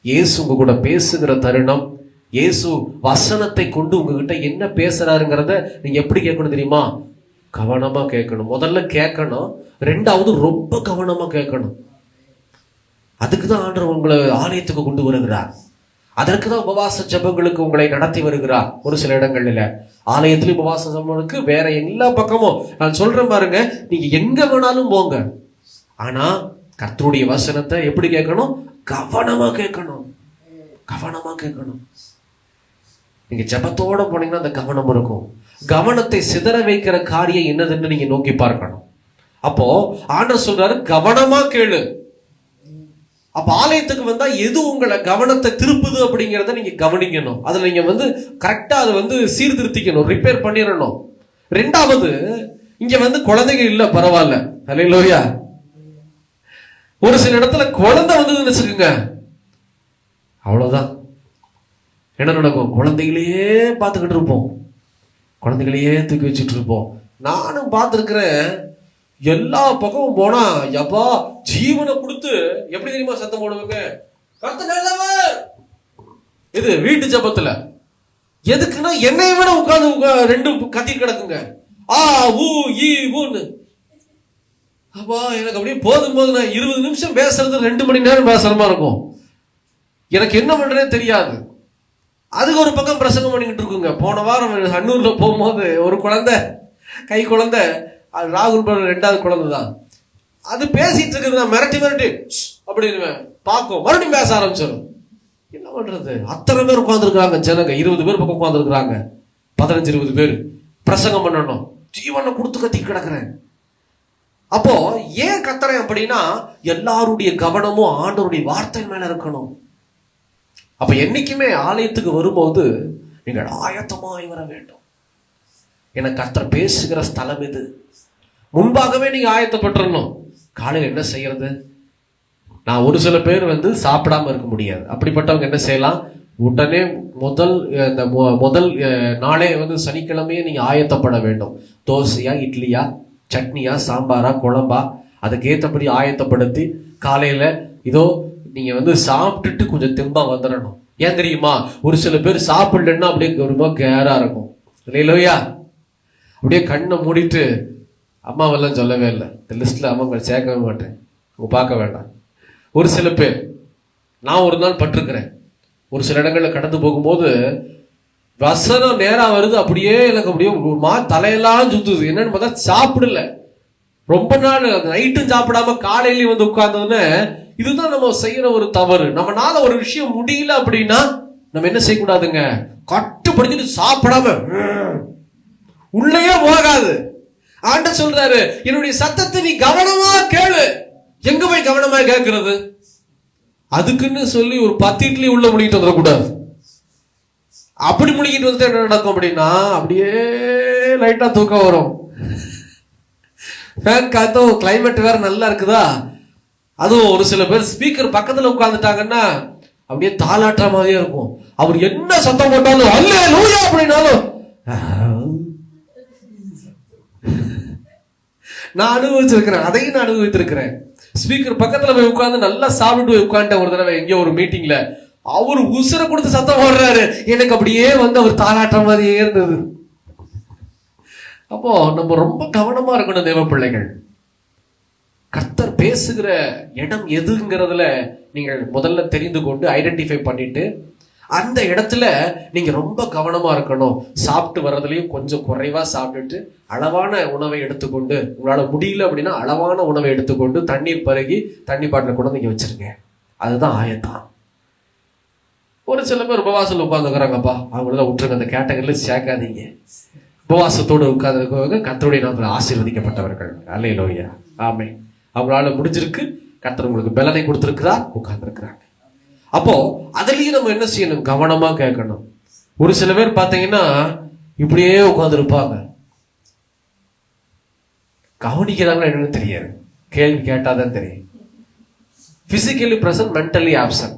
இயேசு உங்க கூட பேசுகிற தருணம், இயேசு வசனத்தை கொண்டு உங்ககிட்ட என்ன பேசுறாருங்கிறத நீங்க எப்படி கேட்கணும் தெரியுமா? கவனமா கேட்கணும். முதல்ல கேட்கணும், 2வது ரொம்ப கவனமா கேட்கணும். அதுக்குதான் ஆண்டவர் உங்களை ஆலயத்துக்கு கொண்டு வருகிறார். அதற்குதான் உபவாச ஜெபங்களுக்கு உங்களை நடத்தி வருகிறார். ஒரு சில இடங்கள்ல ஆலயத்திலும் உபவாச ஜெபங்களுக்கு, வேற எல்லா பக்கமும் நான் சொல்றேன் பாருங்க, நீங்க எங்க வேணாலும் போங்க. ஆனா கர்த்தருடைய வசனத்தை எப்படி கேட்கணும்? கவனமா கேட்கணும், கவனமா கேட்கணும். நீங்க ஜெபத்தோட போனீங்கன்னா அந்த கவனம் இருக்கும். கவனத்தை சிதற வைக்கிற காரியம் என்னதுன்னு நீங்க நோக்கி பார்க்கணும். அப்போ ஆண்டவர் சொல்றாரு கவனமா கேளு. அப்ப ஆலயத்துக்கு வந்தா எது உங்களை கவனத்தை திருப்புது அப்படிங்கிறத நீங்க கவனிக்கணும். அதுல நீங்க கரெக்டா அதை சீர்திருத்திக்கணும், ரிப்பேர் பண்ணிடணும். 2வது, இங்க குழந்தைங்க இல்ல பரவாயில்ல, அல்லேலூயா. ஒரு சில இடத்துல குழந்தை வந்ததுன்னு வச்சுக்கோங்க, அவ்வளவுதான். என்ன நடக்கும்? குழந்தைகளையே பார்த்துக்கிட்டு இருப்போம், குழந்தைகளையே தூக்கி வச்சுட்டு இருப்போம். நானும் பார்த்துருக்கிறேன். எல்லா பக்கமும் போனா எப்பா ஜீவனை கொடுத்து எப்படி தெரியுமா சத்தம் போடுவாங்க, கர்த்தர் நல்லவர். இது வீட்டு ஜபத்துல எதுக்குன்னா என்னை விட உட்கார்ந்து ரெண்டு கத்தி கிடக்குங்க, ஆ ஊ ஈ ஊன்னு. அப்பா எனக்கு அப்படியே போதும் போது நான் 20 நிமிஷம் பேசுறது 2 மணி நேரம் பேசுற மாதிரி இருக்கும். எனக்கு என்ன பண்றதே தெரியாது. அதுக்கு ஒரு பக்கம் பிரசங்கம் பண்ணிக்கிட்டு இருக்குங்க. போன வாரம் அன்னூர்ல போகும்போது ஒரு குழந்தை, கை குழந்தை, ராகுல் 2வது குழந்தை தான், அது பேசிட்டு இருக்குது. நான் மிரட்டி அப்படின்னு பார்க்கும், மறுபடியும் பேச ஆரம்பிச்சிடும். என்ன பண்றது? அத்தனை பேர் உட்கார்ந்துருக்காங்க ஜனங்க, 20 பேர் பக்கம் உட்கார்ந்துருக்காங்க, 15-20 பேர் பிரசங்கம் பண்ணணும். ஜீவனை கொடுத்து கத்தி கிடக்குறேன். அப்போ ஏன் கத்துறேன் அப்படின்னா, எல்லாருடைய கவனமும் ஆண்டவருடைய வார்த்தை மேல இருக்கணும். அப்ப என்னைக்குமே ஆலயத்துக்கு வரும்போது நீங்கள் ஆயத்தமாய் வர வேண்டும். என கர்த்தர் பேசுகிற ஸ்தலம் இது. முன்பாகவே நீங்க ஆயத்தப்பட்டுறணும். காலையில் என்ன செய்யறது? நான் ஒரு சில பேர் சாப்பிடாம இருக்க முடியாது. அப்படிப்பட்டவங்க என்ன செய்யலாம்? உடனே முதல் நாளே சனிக்கிழமையே நீங்க ஆயத்தப்பட வேண்டும். தோசையா, இட்லியா, சட்னியா, சாம்பாரா, குழம்பா, அதுக்கேற்றபடி ஆயத்தப்படுத்தி காலையில இதோ நீங்க சாப்பிட்டுட்டு கொஞ்சம் தெம்பா வந்துடணும். ஏன் தெரியுமா? ஒரு சில பேர் சாப்பிடலன்னா அப்படியே ரொம்ப கேரா இருக்கும். இல்லையா? அப்படியே கண்ணை மூடிட்டு, அம்மாவெல்லாம் சொல்லவே இல்லை, இந்த லிஸ்ட்ல அம்மா சேர்க்கவே மாட்டேன், பார்க்க வேண்டாம். ஒரு சில பேர், நான் ஒரு நாள் பட்டிருக்கிறேன். ஒரு சில இடங்கள்ல கடந்து போகும்போது வசனம் நேரா வருது, அப்படியே எனக்கு அப்படியே தலையெல்லாம் சுத்துது. என்னன்னு பார்த்தா சாப்பிடல, ரொம்ப நாள் நைட்டும் சாப்பிடாம காலையிலயும் உட்கார்ந்ததுன்னு. இதுதான் நம்ம செய்யற ஒரு தவறு. நம்மனால ஒரு விஷயம் முடியல அப்படின்னா நம்ம என்ன செய்யக்கூடாதுங்க, கட்டுப்படுத்திட்டு சாப்பிடாம உள்ளேயே போகாது. ஆண்டவர் சொல்றாரு, என்னுடைய சத்தத்தை நீ கவனமா கேளு. எங்க போய் கவனமா கேட்கறது? அதுக்குன்னு சொல்லி ஒரு 10 இட்லி உள்ள முடிக்கிட்டு வந்துடக்கூடாது. அப்படி முடிக்கிட்டு வந்து என்ன நடக்கும் அப்படின்னா, அப்படியே லைட்டா தூக்கம் வரும். ஃபேன் காத்தோ, கிளைமேட் வேற நல்லா இருக்குதா. அதுவும் ஒரு சில பேர் ஸ்பீக்கர் பக்கத்துல உட்கார்ந்துட்டாங்கன்னா அப்படியே தாலாட்டுற மாதிரியே இருக்கும். அவர் என்ன சத்தம் போட்டாலும் அல்லேலூயா அப்படின்னாலும் நான் அனுபவிச்சிருக்கிறேன், அதையும் நான் அனுபவித்திருக்கிறேன். ஸ்பீக்கர் பக்கத்துல போய் உட்கார்ந்து நல்லா சாப்பிட்டு போய் உட்காந்துட்டேன் ஒரு தடவை எங்கேயோ ஒரு மீட்டிங்ல. அவர் உசுரை கொடுத்து சத்தம் போடுறாரு, எனக்கு அப்படியே அவர் தாலாட்டுற மாதிரியே இருந்தது. அப்போ நம்ம ரொம்ப கவனமா இருக்கணும் தேவ பிள்ளைகள். கர்த்தர் பேசுகிற இடம் எதுங்கிறதுல நீங்கள் முதல்ல தெரிந்து கொண்டு ஐடென்டிஃபை பண்ணிட்டு அந்த இடத்துல நீங்க ரொம்ப கவனமா இருக்கணும். சாப்பிட்டு வர்றதுலயும் கொஞ்சம் குறைவா சாப்பிட்டுட்டு அளவான உணவை எடுத்துக்கொண்டு, உங்களால முடியல அப்படின்னா அளவான உணவை எடுத்துக்கொண்டு தண்ணீர் பருகி தண்ணி பாட்டில கூட நீங்க வச்சிருங்க. அதுதான் ஆயத்தம். ஒரு சில பேர் உபவாசத்தில் உட்கார்ந்துக்கிறாங்கப்பா, அவங்கள விட்டுருங்க, அந்த கேட்டகரியில சேர்க்காதீங்க. உபவாசத்தோடு உட்கார்ந்து கர்த்தருடைய நாமத்தில் ஆசீர்வதிக்கப்பட்டவர்கள். அல்லேலூயா, ஆமென். அவங்களால முடிஞ்சிருக்கு, கர்த்தர் உங்களுக்கு பலனை கொடுத்திருக்கிறார், உட்கார்ந்துருக்கிறாங்க. அப்போ அதுலயும் நம்ம என்ன செய்யணும்? கவனமா கேட்கணும். ஒரு சில பேர் பாத்தீங்கன்னா இப்படியே உட்கார்ந்து இருப்பாங்க, கவனிக்கிறாங்களா என்னன்னு தெரியாது, கேள்வி கேட்டாதான் தெரியும். Physically present, mentally absent.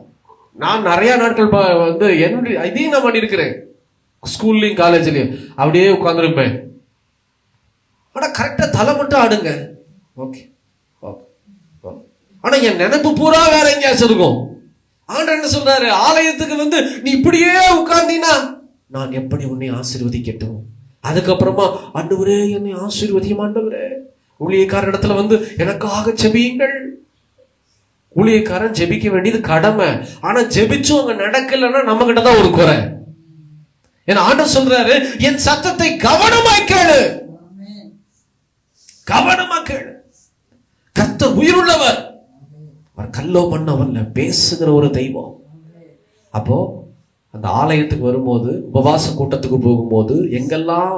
நான் நிறைய நாட்கள் இதையும் நான் பண்ணிருக்கிறேன். ஸ்கூல்லையும் காலேஜ்லயும் அப்படியே உட்கார்ந்துருப்பேன். ஆனா கரெக்டா தலை மட்டும் ஆடுங்க, ஓகே. ஆனா என் நினைப்பு பூரா வேற எங்கேயாச்சும் இருக்கும். ஆண்டவர் என்ன சொல்றாரு? ஆலயத்துக்கு நீ இப்படியே உட்கார்ந்தீனா நான் எப்படி உன்னை ஆசீர்வதிக்கட்டும். அதுக்கப்புறமா ஆண்டவரே என்னை ஆசீர்வதியும் ஆண்டவரே. ஊழியக்காரர் இடத்துல எனக்காக ஜெபியுங்கள். ஊழியக்காரன் ஜெபிக்க வேண்டியது கடமை. ஆனா ஜெபிச்சும் அங்க நடக்கலன்னா நம்ம கிட்ட தான் ஒரு குறை. ஏன்னா ஆண்டவர் சொல்றாரு, என் சத்தத்தை கவனமாய் கேளு, கவனமா கேளு. கர்த்தர் உயிருள்ளவர், அவர் கல்லோ மண்ணவல்ல, பேசுகிற ஒரு தெய்வம். அப்போ அந்த ஆலயத்துக்கு வரும்போது, உபவாச கூட்டத்துக்கு போகும்போது, எங்கெல்லாம்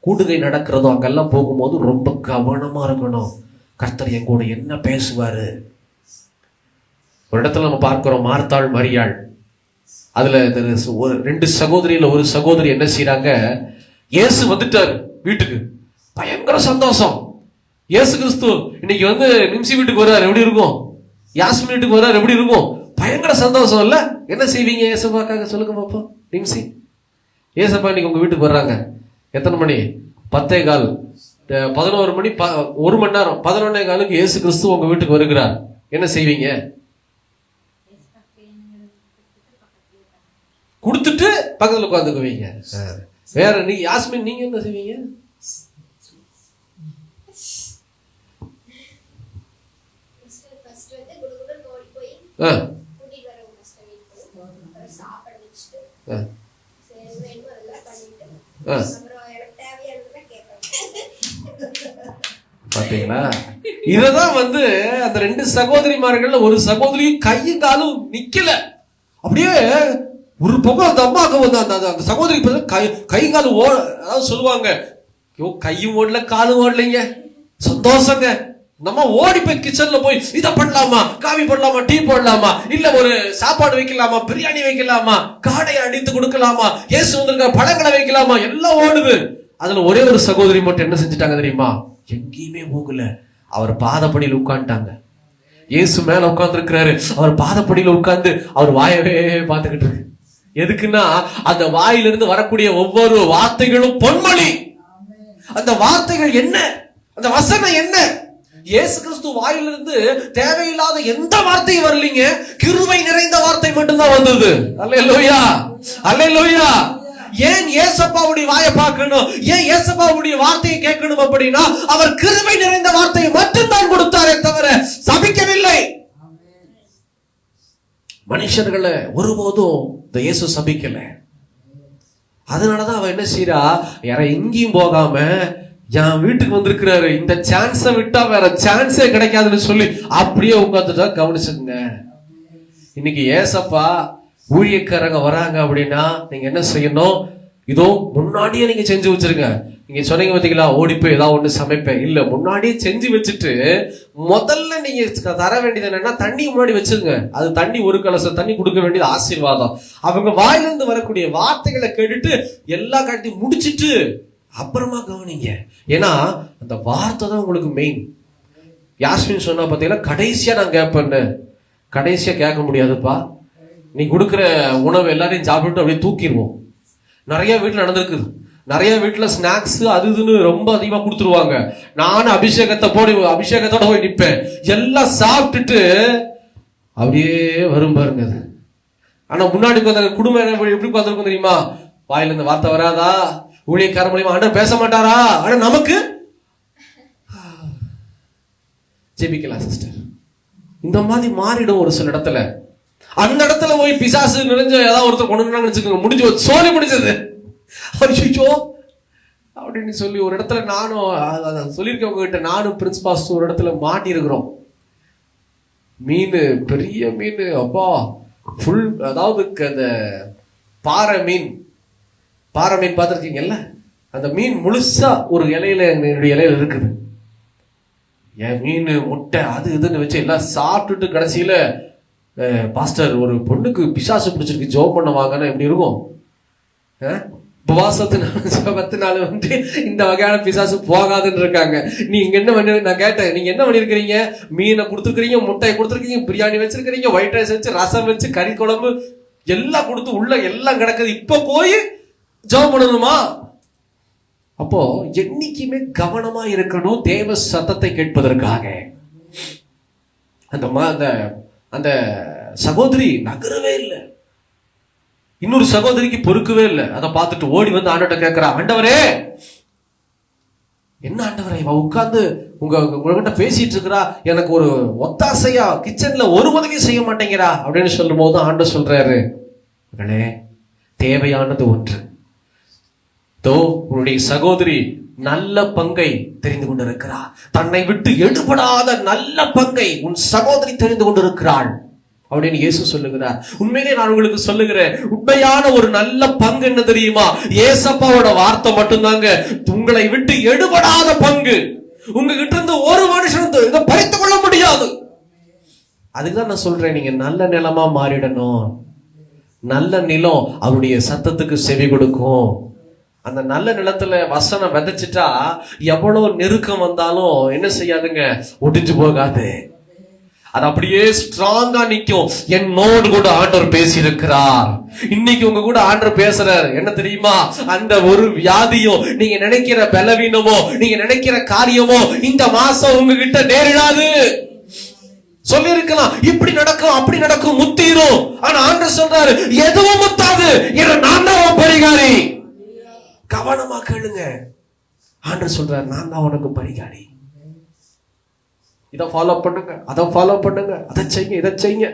கூடுகை நடக்கிறதோ அங்கெல்லாம் போகும்போது ரொம்ப கவனமா இருக்கணும். கர்த்தர் என் கூட என்ன பேசுவாரு? ஒரு இடத்துல நம்ம பார்க்கிறோம், மார்த்தாள் மரியாள். அதுல 2 சகோதரியில ஒரு சகோதரி என்ன செய்யறாங்க, இயேசு வந்துட்டாரு வீட்டுக்கு, பயங்கர சந்தோஷம். இயேசு கிறிஸ்து இன்னைக்கு வந்து நிம்சி வீட்டுக்கு வர்றாரு, எப்படி இருக்கும்? யாஸ்மின் வீட்டுக்கு வர்றாரு, எப்படி இருக்கும்? பயங்கர சந்தோஷம் இல்ல? என்ன செய்வீங்க ஏசப்பாக்காக சொல்லுங்க பாப்போம். நிம்சி, ஏசப்பா இன்னைக்கு உங்க வீட்டுக்கு வர்றாங்க. எத்தனை மணி? 10:15, 11 மணி, 1 மணி நேரம், 11:15 இயேசு கிறிஸ்து உங்க வீட்டுக்கு வருகிறார். என்ன செய்வீங்க? கொடுத்துட்டு பக்கத்துல உட்காந்துக்குவீங்க. வேற நீ யாஸ்மின், நீங்க என்ன செய்வீங்க? பாத்தீங்களா? இததான் வந்து அந்த 2 சகோதரிமார்கள், ஒரு சகோதரி கையும் காலும் நிக்கல, அப்படியே ஒரு பக்கம் அந்த அம்மாவுக்கு வந்து அந்த சகோதரி கை காலும் அதாவது சொல்லுவாங்க, கையும் ஓடல காலும் ஓடலைங்க, சந்தோஷங்க. நம்ம ஓடி போய் கிச்சன்ல போய் இதை பண்ணலாமா, காபி போடலாமா, டீ போடலாமா, இல்ல ஒரு சாப்பாடு வைக்கலாமா, பிரியாணி வைக்கலாமா, காடை அடித்து கொடுக்கலாமா, இயேசு வந்திருக்க பழங்களை வைக்கலாமா, எல்லாம் ஓடுது. அதுல ஒரே ஒரு சகோதரி மட்டும் என்ன செஞ்சுட்டாங்க தெரியுமா? எங்கேயுமே போகல, அவர் பாதப்படியில் உட்கார்ந்துட்டாங்க. இயேசு மேல உட்கார்ந்து இருக்கிறாரு, அவர் பாதப்படியில உட்கார்ந்து அவர் வாயவே பார்த்துக்கிட்டு இருக்கு. எதுக்குன்னா அந்த வாயிலிருந்து வரக்கூடிய ஒவ்வொரு வார்த்தைகளும் பொன்மொழி. அந்த வார்த்தைகள் என்ன, அந்த வசனம் என்ன? இயேசு கிறிஸ்து வாயிலிருந்து தேவையில்லாத எந்த வார்த்தையும் வரலீங்க, கிருபை நிறைந்த வார்த்தை மட்டும்தான் வந்தது. அல்லேலூயா, அல்லேலூயா. ஏன் ஏசப்பாவுடைய வாயை பார்க்கணும், ஏன் ஏசப்பாவுடைய வார்த்தையை கேட்கணும் அப்படின்னா, அவர் கிருபை நிறைந்த வார்த்தையை மட்டும்தான் கொடுத்தாரே தவிர சபிக்கவில்லை. மனுஷர்களை ஒருபோதும் இந்த இயேசு சபிக்கல. அதனாலதான் அவன் என்ன செய்யறா, யார எங்கேயும் போகாம என் வீட்டுக்கு வந்திருக்கிறாரு, இந்த சான்ஸை விட்டா வேற சான்ஸே கிடைக்காதுன்னு சொல்லி அப்படியே உட்காந்துட்டா. கவனிச்சுங்க, இன்னைக்கு ஏசப்பா ஊழியக்காரங்க வராங்க அப்படின்னா நீங்க என்ன செய்யணும்? இதோ முன்னாடியே நீங்க செஞ்சு வச்சிருங்க. நீங்க சொன்னீங்க பாத்தீங்களா, ஓடி போய் ஏதாவது ஒண்ணு சமைப்பேன், இல்ல முன்னாடியே செஞ்சு வச்சுட்டு முதல்ல நீங்க தர வேண்டியது என்னன்னா, தண்ணி முன்னாடி வச்சிருங்க. அது தண்ணி, ஒரு கலசம் தண்ணி கொடுக்க வேண்டியது ஆசீர்வாதம். அவங்க வாயிலிருந்து வரக்கூடிய வார்த்தைகளை கேட்டுட்டு எல்லா காட்டி முடிச்சிட்டு அப்புறமா கவனிங்க. ஏன்னா அந்த வார்த்தை தான் உங்களுக்கு மெயின். யாஸ்மின் சொன்னா பாத்தீங்கன்னா, கடைசியா நான் கேட்பேன்னு. கடைசியா கேட்க முடியாதுப்பா. நீ கொடுக்குற உணவு எல்லாரையும் சாப்பிட்டு அப்படியே தூக்கிடுவோம். நிறைய வீட்டுல நடந்திருக்குது. நிறைய வீட்டுல ஸ்நாக்ஸ் அது இதுன்னு ரொம்ப அதிகமா கொடுத்துருவாங்க. நானும் அபிஷேகத்தோட போய் நிற்பேன். எல்லாம் சாப்பிட்டுட்டு அப்படியே வரும் பாருங்க அது. ஆனா முன்னாடி குடும்பம் எப்படி உட்கார்ந்துருக்கும் தெரியுமா? வாயில இந்த வார்த்தை வராதா? ஊழியக்கார மூலியமா ஆண்டவர் பேச மாட்டாரா? ஆனா நமக்கு ஜெபிக்கலாம் சிஸ்டர். இந்த மாதிரி மாறிடும் ஒரு சில இடத்துல. அந்த இடத்துல போய் பிசாசு நிறைஞ்ச ஏதாவது ஒருத்தர் கொண்டு வச்சுக்கோங்க, முடிஞ்சு சோழி முடிச்சது ஐயோ அப்படின்னு சொல்லி ஒரு இடத்துல நானும் சொல்லியிருக்கேன் உங்ககிட்ட. நானும் பிரின்ஸ் பாஸ்டர் ஒரு இடத்துல மாட்டி இருக்கிறோம். மீன், பெரிய மீன், அப்பா ஃபுல், அதாவது அந்த பாறை மீன் பார்த்துருக்கீங்கல்ல, அந்த மீன் முழுசா ஒரு இலையில, என்னுடைய இலையில இருக்குது. என் மீன் முட்டை அது இதுன்னு வச்சு எல்லாம் சாப்பிட்டுட்டு கடைசியில, பாஸ்டர் ஒரு பொண்ணுக்கு பிசாசு பிடிச்சிருக்கு, ஜோம் பண்ண வாங்கன்னா எப்படி இருக்கும்? உபவாசத்தினால வந்து இந்த வகையான பிசாசு போகாதுன்னு இருக்காங்க. நீங்க என்ன பண்ணி, நான் கேட்டேன், நீங்க என்ன பண்ணிருக்கிறீங்க? மீனை கொடுத்துருக்கீங்க, முட்டையை கொடுத்துருக்கீங்க, பிரியாணி வச்சிருக்கிறீங்க, ஒயிட் ரைஸ் வச்சு, ரசம் வச்சு, கறி குழம்பு எல்லாம் கொடுத்து உள்ள எல்லாம் கிடக்குது. இப்ப போய் ஜெபம் பண்ணணுமா? அப்போ என்னைக்குமே கவனமா இருக்கணும் தேவ சத்தத்தை கேட்பதற்காக. அந்த சகோதரி நகரவே இல்லை. இன்னொரு சகோதரிக்கு பொறுக்கவே இல்லை. அதை பார்த்துட்டு ஓடி வந்து ஆண்டவர்ட்ட கேட்கிறா, ஆண்டவரே, என்ன ஆண்டவரே இவ உட்கார்ந்து உங்ககிட்ட பேசிட்டு இருக்கிறா, எனக்கு ஒரு ஒத்தாசையா கிச்சன்ல ஒரு உதவி செய்ய மாட்டேங்கிறா அப்படின்னு சொல்லும் போது ஆண்டவர் சொல்றாரு, மகளே, தேவையானது ஒன்று. உன்னுடைய சகோதரி நல்ல பங்கை தெரிந்து கொண்டிருக்கிறார். தன்னை விட்டு எடுபடாத நல்ல பங்கை உன் சகோதரி தெரிந்து கொண்டிருக்கிறாள் அப்படின்னு இயேசு சொல்லுகிறார். உண்மையிலே நான் உங்களுக்கு சொல்லுகிறேன், உண்மையான ஒரு நல்ல பங்கு என்ன தெரியுமா? ஏசப்பாவோட வார்த்தை மட்டும்தாங்க. உங்களை விட்டு எடுபடாத பங்கு உங்ககிட்ட இருந்து ஒரு மனுஷன் இதை பறித்துக் கொள்ள முடியாது. அதுக்குதான் நான் சொல்றேன், நீங்க நல்ல நிலமா மாறிடணும். நல்ல நிலம் அவருடைய சத்தத்துக்கு செவி கொடுக்கும். அந்த நல்ல நிலத்துல வசனம் விதைச்சிட்டா எவ்வளவு நெருக்கம் வந்தாலும் என்ன செய்யாதுங்க, ஒடிஞ்சு போகாது. அது அப்படியே ஸ்ட்ராங்கா நிக்கும். என்னோடு கூட ஆண்டவர் பேசி இருக்கிறார். இன்னைக்கு உங்க கூட ஆண்டவர் பேசுறாரு. என்ன தெரியுமா? அந்த ஒரு வியாதியோ, நீங்க நினைக்கிற பலவீனமோ, நீங்க நினைக்கிற காரியமோ இந்த மாசம் உங்ககிட்ட நேரிடாது. சொல்லி இருக்கலாம், இப்படி நடக்கும் அப்படி நடக்கும், முத்திரும். ஆனா ஆண்டவர் சொல்றாரு, எதுவும் முத்தாது, ஏன்னா நான் தான் பரிகாரி. கவனமா கேளுங்க. ஆண்டவர் சொல்றாரு, நான் தான் உனக்கு பரிகாரி. இதை ஃபாலோ பண்ணுங்க, அதை ஃபாலோ பண்ணுங்க, அதை செய்யுங்க, இதை செய்யுங்க.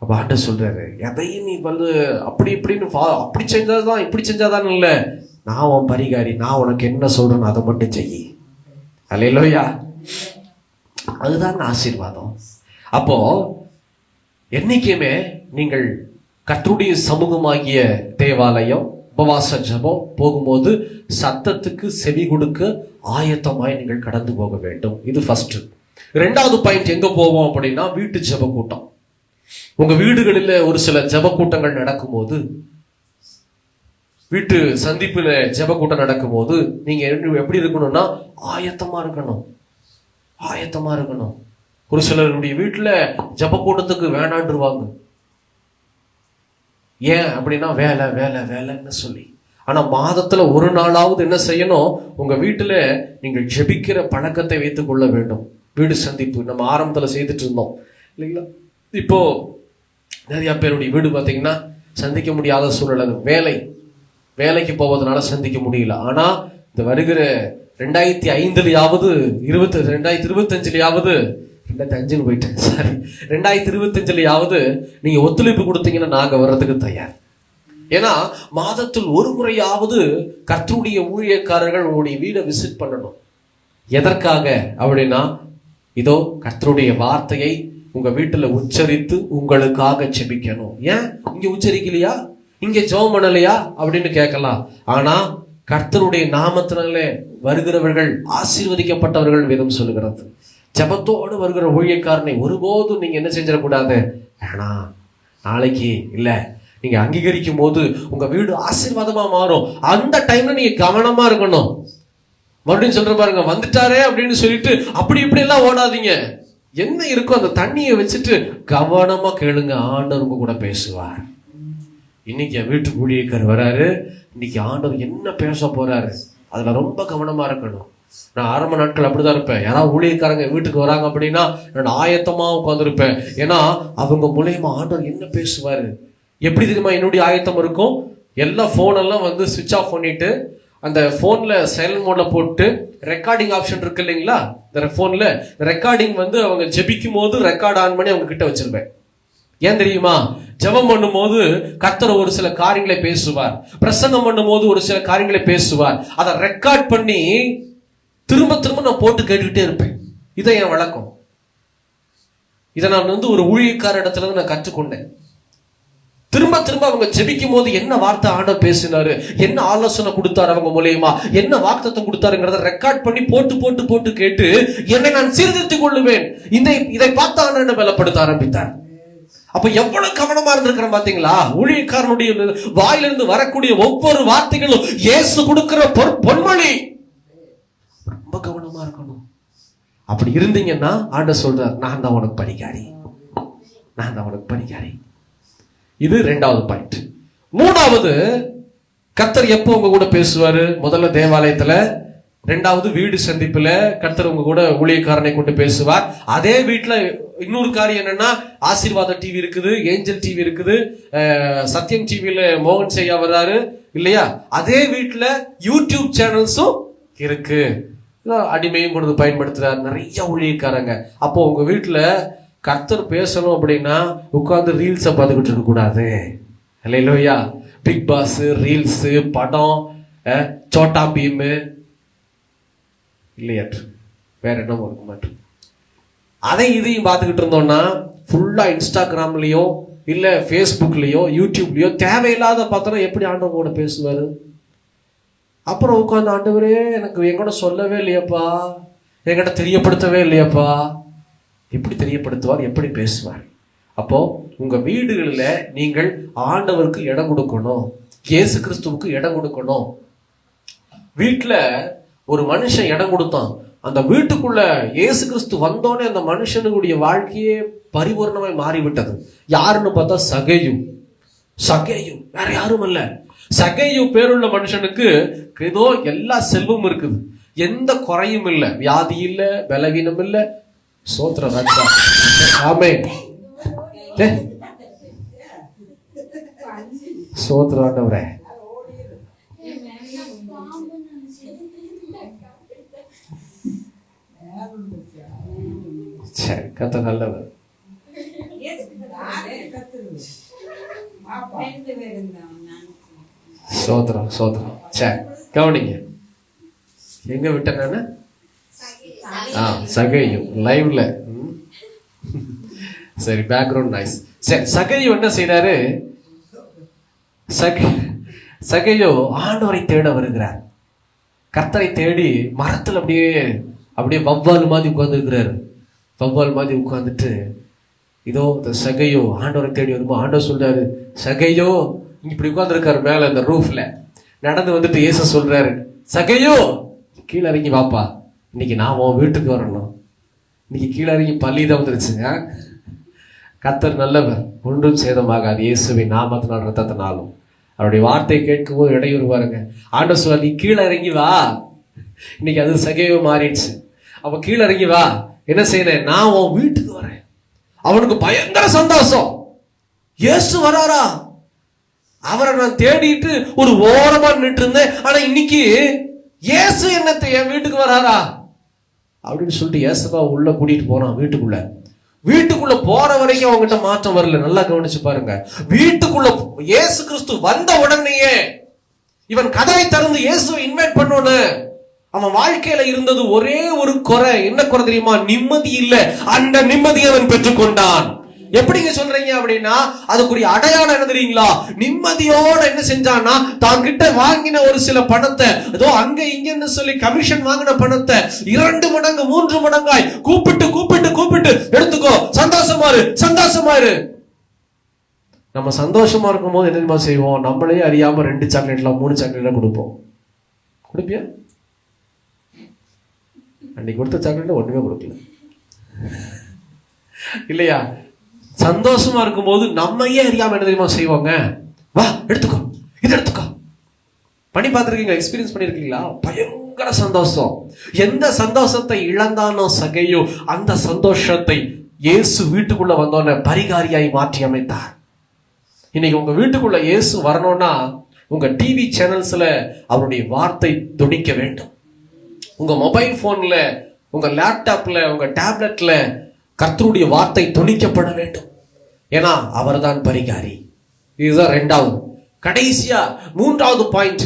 அப்ப ஆண்டவர் சொல்றாரு, எதையும் நீ வந்து அப்படி இப்படின்னு அப்படி செஞ்சாதான் இப்படி செஞ்சாதான் இல்ல, நான் உன் பரிகாரி, நான் உனக்கு என்ன சொல்றேன்னு அதை மட்டும் செய்யி. அல்லேலூயா. அதுதான் ஆசீர்வாதம். அப்போ என்னைக்குமே நீங்கள் கர்த்தருடைய சமூகமாகிய தேவாலயம், உபவாச ஜெபம் போகும்போது சத்தத்துக்கு செவி கொடுக்க ஆயத்தமாய் நீங்கள் கடந்து போக வேண்டும். இது ஃபர்ஸ்ட். ரெண்டாவது பாயிண்ட் எங்க போவோம் அப்படின்னா, வீட்டு ஜெப கூட்டம். உங்க வீடுகளில் ஒரு சில ஜெப கூட்டங்கள் நடக்கும்போது, வீட்டு சந்திப்புல ஜெப கூட்டம் நடக்கும்போது நீங்க எப்படி இருக்கணும்னா ஆயத்தமா இருக்கணும். ஆயத்தமா இருக்கணும். ஒரு சிலருடைய வீட்டுல ஜெப கூட்டத்துக்கு வேணான்றுவாங்க. ஏன் அப்படின்னா வேலை வேலை வேலைன்னு சொல்லி. ஆனா மாதத்துல ஒரு நாளாவது என்ன செய்யணும், உங்க வீட்டுல நீங்கள் ஜெபிக்கிற பழக்கத்தை வைத்துக் கொள்ள வேண்டும். வீடு சந்திப்பு நம்ம ஆரம்பத்துல செய்துட்டு இருந்தோம் இல்லைங்களா? இப்போ நிறைய பேருடைய வீடு பார்த்தீங்கன்னா சந்திக்க முடியாத சூழல். வேலைக்கு போவதனால சந்திக்க முடியல. ஆனா இந்த வருகிற 2005 2025 2025 நீங்க ஒத்துழைப்பு கொடுத்தீங்கன்னா நாங்க வர்றதுக்கு தயார். ஏன்னா மாதத்தில் ஒரு முறையாவது கர்த்தருடைய ஊழியக்காரர்கள் உங்களுடைய வீடை விசிட் பண்ணணும். எதற்காக அப்படின்னா, இதோ கர்த்தருடைய வார்த்தையை உங்க வீட்டுல உச்சரித்து உங்களுக்காக ஜெபிக்கணும். ஏன் இங்க உச்சரிக்கலையா, இங்க ஜெபம் பண்ணலையா அப்படின்னு கேட்கலாம். ஆனா கர்த்தருடைய நாமத்தினாலே வருகிறவர்கள் ஆசீர்வதிக்கப்பட்டவர்கள் வேதம் சொல்லுகிறது. ஜெபத்தோடு வருகிற ஊழியக்காரனை ஒருபோதும் நீங்க என்ன செஞ்சிடக்கூடாது, ஏன்னா நாளைக்கு இல்ல, நீங்க அங்கீகரிக்கும் போது உங்க வீடு ஆசீர்வாதமா மாறும். அந்த டைம்ல நீங்க கவனமா இருக்கணும். மறுபடியும் சொல்ற பாருங்க, வந்துட்டாரே அப்படின்னு சொல்லிட்டு அப்படி இப்படி எல்லாம் ஓடாதீங்க. என்ன இருக்கும் அந்த தண்ணியை வச்சுட்டு கவனமா கேளுங்க, ஆண்டவர் உங்க கூட பேசுவார். இன்னைக்கு என் வீட்டுக்கு ஊழியக்காரர் வராரு, இன்னைக்கு ஆண்டவர் என்ன பேச போறாரு, அதுல ரொம்ப கவனமா இருக்கணும். நான் ஆரம்ப நாட்கள் அப்படிதான் இருப்பேன். யாராவது ஊழியக்காரங்க வீட்டுக்கு வராங்க அப்படின்னா நான் ஆயத்தமா உட்காந்துருப்பேன். ஏன்னா அவங்க மூலயமா ஆண்டவர் என்ன பேசுவாரு. எப்படி தெரியுமா என்னுடைய ஆயத்தம் இருக்கும்? எல்லா போனெல்லாம் வந்து சுவிட்ச் ஆஃப் பண்ணிட்டு அந்த போன்ல சைலண்ட் மோட்ல போட்டு ரெக்கார்டிங் ஆப்ஷன் இருக்கு இல்லைங்களா, இந்த போன்ல ரெக்கார்டிங் வந்து அவங்க ஜெபிக்கும் போது ரெக்கார்ட் ஆன் பண்ணி அவங்க கிட்ட வச்சிருப்பேன். ஏன் தெரியுமா? ஜெபம் பண்ணும் போது கர்த்தர் ஒரு சில காரியங்களை பேசுவார், பிரசங்கம் பண்ணும் போது ஒரு சில காரியங்களை பேசுவார். அதை ரெக்கார்ட் பண்ணி திரும்ப திரும்ப நான் போட்டு கேட்டுக்கிட்டே இருப்பேன். இதை என் வழக்கம். இதை நான் வந்து ஒரு ஊழியக்கார இடத்துல இருந்து நான் கற்றுக்கொண்டேன். திரும்ப திரும்ப அவங்க ஜெபிக்கும் போது என்ன வார்த்தை ஆண்டவர் பேசினாரு, என்ன ஆலோசனை கொடுத்தாரு, அவங்க மூலியமா என்ன வாக்குத்தத்தம் கொடுத்தாருங்கிறத ரெக்கார்ட் பண்ணி போட்டு போட்டு போட்டு கேட்டு என்னை நான் சீர்திருத்திக் கொள்ளுவேன். இதை பார்த்து ஆண்டவர் என்ன பலப்படுத்த ஆரம்பித்தார். அப்ப எவ்வளவு கவனமா இருந்திருக்கிறேன் பாத்தீங்களா? ஊழியக்காரனுடைய வாயிலிருந்து வரக்கூடிய ஒவ்வொரு வார்த்தைகளும் இயேசு கொடுக்கிற பொன்மொழி. ரொம்ப கவனமா இருக்கணும். அப்படி இருந்தீங்கன்னா ஆண்டவர் சொல்றார், நான் தான் உனக்கு பரிகாரி, நான் தான் உனக்கு பரிகாரி. இது ரெண்டாவது பாயிண்ட். மூணாவது, கர்த்தர் எப்போ உங்க கூட பேசுவாரு? முதல்ல தேவாலயத்துல, ரெண்டாவது வீடு சந்திப்புல கர்த்தர் உங்க கூட ஊழியக்காரனை கொண்டு பேசுவார். அதே வீட்டுல இன்னொரு காரியம் என்னன்னா, ஆசீர்வாத டிவி இருக்குது, ஏஞ்சல் டிவி இருக்குது, சத்யம் டிவில மோகன் செய்யா வர்றாரு இல்லையா? அதே வீட்டுல யூடியூப் சேனல்ஸும் இருக்கு. அடிமையும் கொண்டு பயன்படுத்துறாரு நிறைய ஊழியக்காரங்க. அப்போ உங்க வீட்டுல கர்த்தர் பேசணும் அப்படின்னா உட்கார்ந்து ரீல்ஸை பார்த்துக்கிட்டு இருக்க கூடாது. இல்லையா? பிக் பாஸ், ரீல்ஸ், படம், சோட்டா பீம் இல்லையாற்று வேற என்ன இருக்க மாட்டேன். அதை இதையும் பார்த்துக்கிட்டு இருந்தோம்னா ஃபுல்லா இன்ஸ்டாகிராம்லயோ இல்ல ஃபேஸ்புக்லயோ யூடியூப்லயோ தேவையில்லாத பார்த்தோன்னா எப்படி ஆண்டவர் கூட பேசுவாரு? அப்புறம் உட்காந்து, ஆண்டவரே எனக்கு எங்கூட சொல்லவே இல்லையப்பா, என்கிட்ட தெரியப்படுத்தவே இல்லையப்பா. எப்படி தெரியப்படுத்துவார், எப்படி பேசுவார்? அப்போ உங்க வீடுகளில் நீங்கள் ஆண்டவருக்கு இடம் கொடுக்கணும், இயேசு கிறிஸ்துவுக்கு இடம் கொடுக்கணும். வீட்டுல ஒரு மனுஷன் இடம் கொடுத்தான், அந்த வீட்டுக்குள்ள இயேசு கிறிஸ்து வந்தோடனே அந்த மனுஷனுடைய வாழ்க்கையே பரிபூர்ணமாய் மாறிவிட்டது. யாருன்னு பார்த்தா சகேயு. வேற யாரும் இல்ல. சகேயு பேருள்ள மனுஷனுக்கு ஏதோ எல்லா செல்வமும் இருக்குது, எந்த குறையும் இல்லை, வியாதி இல்ல, பலவீனம் இல்ல. சோத்திர ராஜா, ஆமென். சோத்திர ஆண்டவரே. சரி, கத்த நல்லவர். சோத்திரம். சரி, கவனிங்க. எங்க விட்டேன் நானு? சகேயு லைவ்ல. சரி, பேக்ரவுண்ட் நாய்ஸ். சரி, சகேயு என்ன செய்தாரு? சகேயு ஆண்டவரை தேட வருகிறார். கர்த்தரை தேடி மரத்துல அப்படியே வவ்வால் மாதிரி உட்கார்ந்துருக்கிறாரு. வவ்வால் மாதிரி உட்கார்ந்துட்டு இதோ இந்த சகேயு ஆண்டவரை தேடி வரும்போது ஆண்டவர் சொல்றாரு, சகேயு இப்படி உட்கார்ந்துருக்காரு மேல இந்த ரூஃப்ல. நடந்து வந்துட்டு இயேசு சொல்றாரு, சகேயு கீழே இறங்கி வாப்பா, இன்னைக்கு நான் உன் வீட்டுக்கு வரணும். இன்னைக்கு கீழே இறங்கி பள்ளிதான் வந்துருச்சுங்க. கர்த்தர் நல்லவர், ஒன்றும் சேதமாகாது. இயேசுவின் நாமத்தினால் ரத்தத்தினாலும். அவருடைய வார்த்தையை கேட்கும் போது இடையூறு பாருங்க. ஆண்டவர் சொல்ல, நீ கீழே இறங்கி வா. இன்னைக்கு அது சகேயு மாறிடுச்சு. அப்ப கீழே இறங்கி வா, என்ன செய்யறேன், நான் உன் வீட்டுக்கு வரேன். அவனுக்கு பயங்கர சந்தோஷம். இயேசு வராரா? அவரை நான் தேடிட்டு ஒரு ஓரமா நின்று இருந்தேன், ஆனா இன்னைக்கு இயேசு என்னத்தை என் வீட்டுக்கு வராரா அப்படின்னு சொல்லிட்டு இயேசுவா உள்ள கூட்டிட்டு போறான். வீட்டுக்குள்ள போற வரைக்கும் அவங்ககிட்ட மாற்றம் வரல. நல்லா கவனிச்சு பாருங்க. வீட்டுக்குள்ள இயேசு கிறிஸ்து வந்த உடனேயே இவன் கதவை திறந்து இயேசுவை இன்வைட் பண்ணோன்னு அவன் வாழ்க்கையில இருந்தது ஒரே ஒரு குறை. என்ன குறை தெரியுமா? நிம்மதி இல்ல. அந்த நிம்மதியை அவன் பெற்றுக்கொண்டான். எப்படிங்க சொல்றீங்க அப்படின்னா, அதுக்குரிய அடையாளம் என்ன தெரியுங்களா? நிம்மதியோட என்ன செஞ்சான்னா, தான் கிட்ட வாங்கின ஒரு சில பணத்தை, ஏதோ அங்க இங்கன்னு சொல்லி கமிஷன் வாங்கின பணத்தை 2 மடங்கு 3 மடங்காய் கூப்பிட்டு எடுத்துக்கோ, சந்தோஷமா இரு. நம்ம சந்தோஷமா இருக்கும் போது என்ன தெரியுமா செய்வோம்? நம்மளே அறியாம 2 சாக்லேட்லாம் 3 சாக்லேட்லாம் கொடுப்போம். கொடுப்பியா? அன்னைக்கு கொடுத்த சாக்லேட் ஒண்ணுமே கொடுக்கல இல்லையா? சந்தோஷமா இருக்கும் போது நம்மையே அறியாம என்ன தெரியுமா செய்வாங்க? வா எடுத்துக்கோ, இது எடுத்துக்கோ. பண்ணி பார்த்திருக்கீங்களா? எக்ஸ்பீரியன்ஸ் பண்ணிருக்கீங்களா? பயங்கர சந்தோஷம். எந்த சந்தோஷத்தை இழந்தானோ சகேயு, அந்த சந்தோஷத்தை இயேசு வீட்டுக்குள்ள வந்தோன்னு பரிகாரியாய் மாற்றி அமைத்தார். இன்னைக்கு உங்க வீட்டுக்குள்ள இயேசு வரணும்னா உங்க டிவி சேனல்ஸ்ல அவருடைய வார்த்தை துணிக்க வேண்டும். உங்க மொபைல் போன்ல, உங்க லேப்டாப்ல, உங்க டேப்லெட்ல கர்த்தருடைய வார்த்தை துணிக்கப்பட வேண்டும். ஏன்னா அவர் தான் பரிகாரி. இதுதான் 2வது. கடைசியா 3வது பாயிண்ட்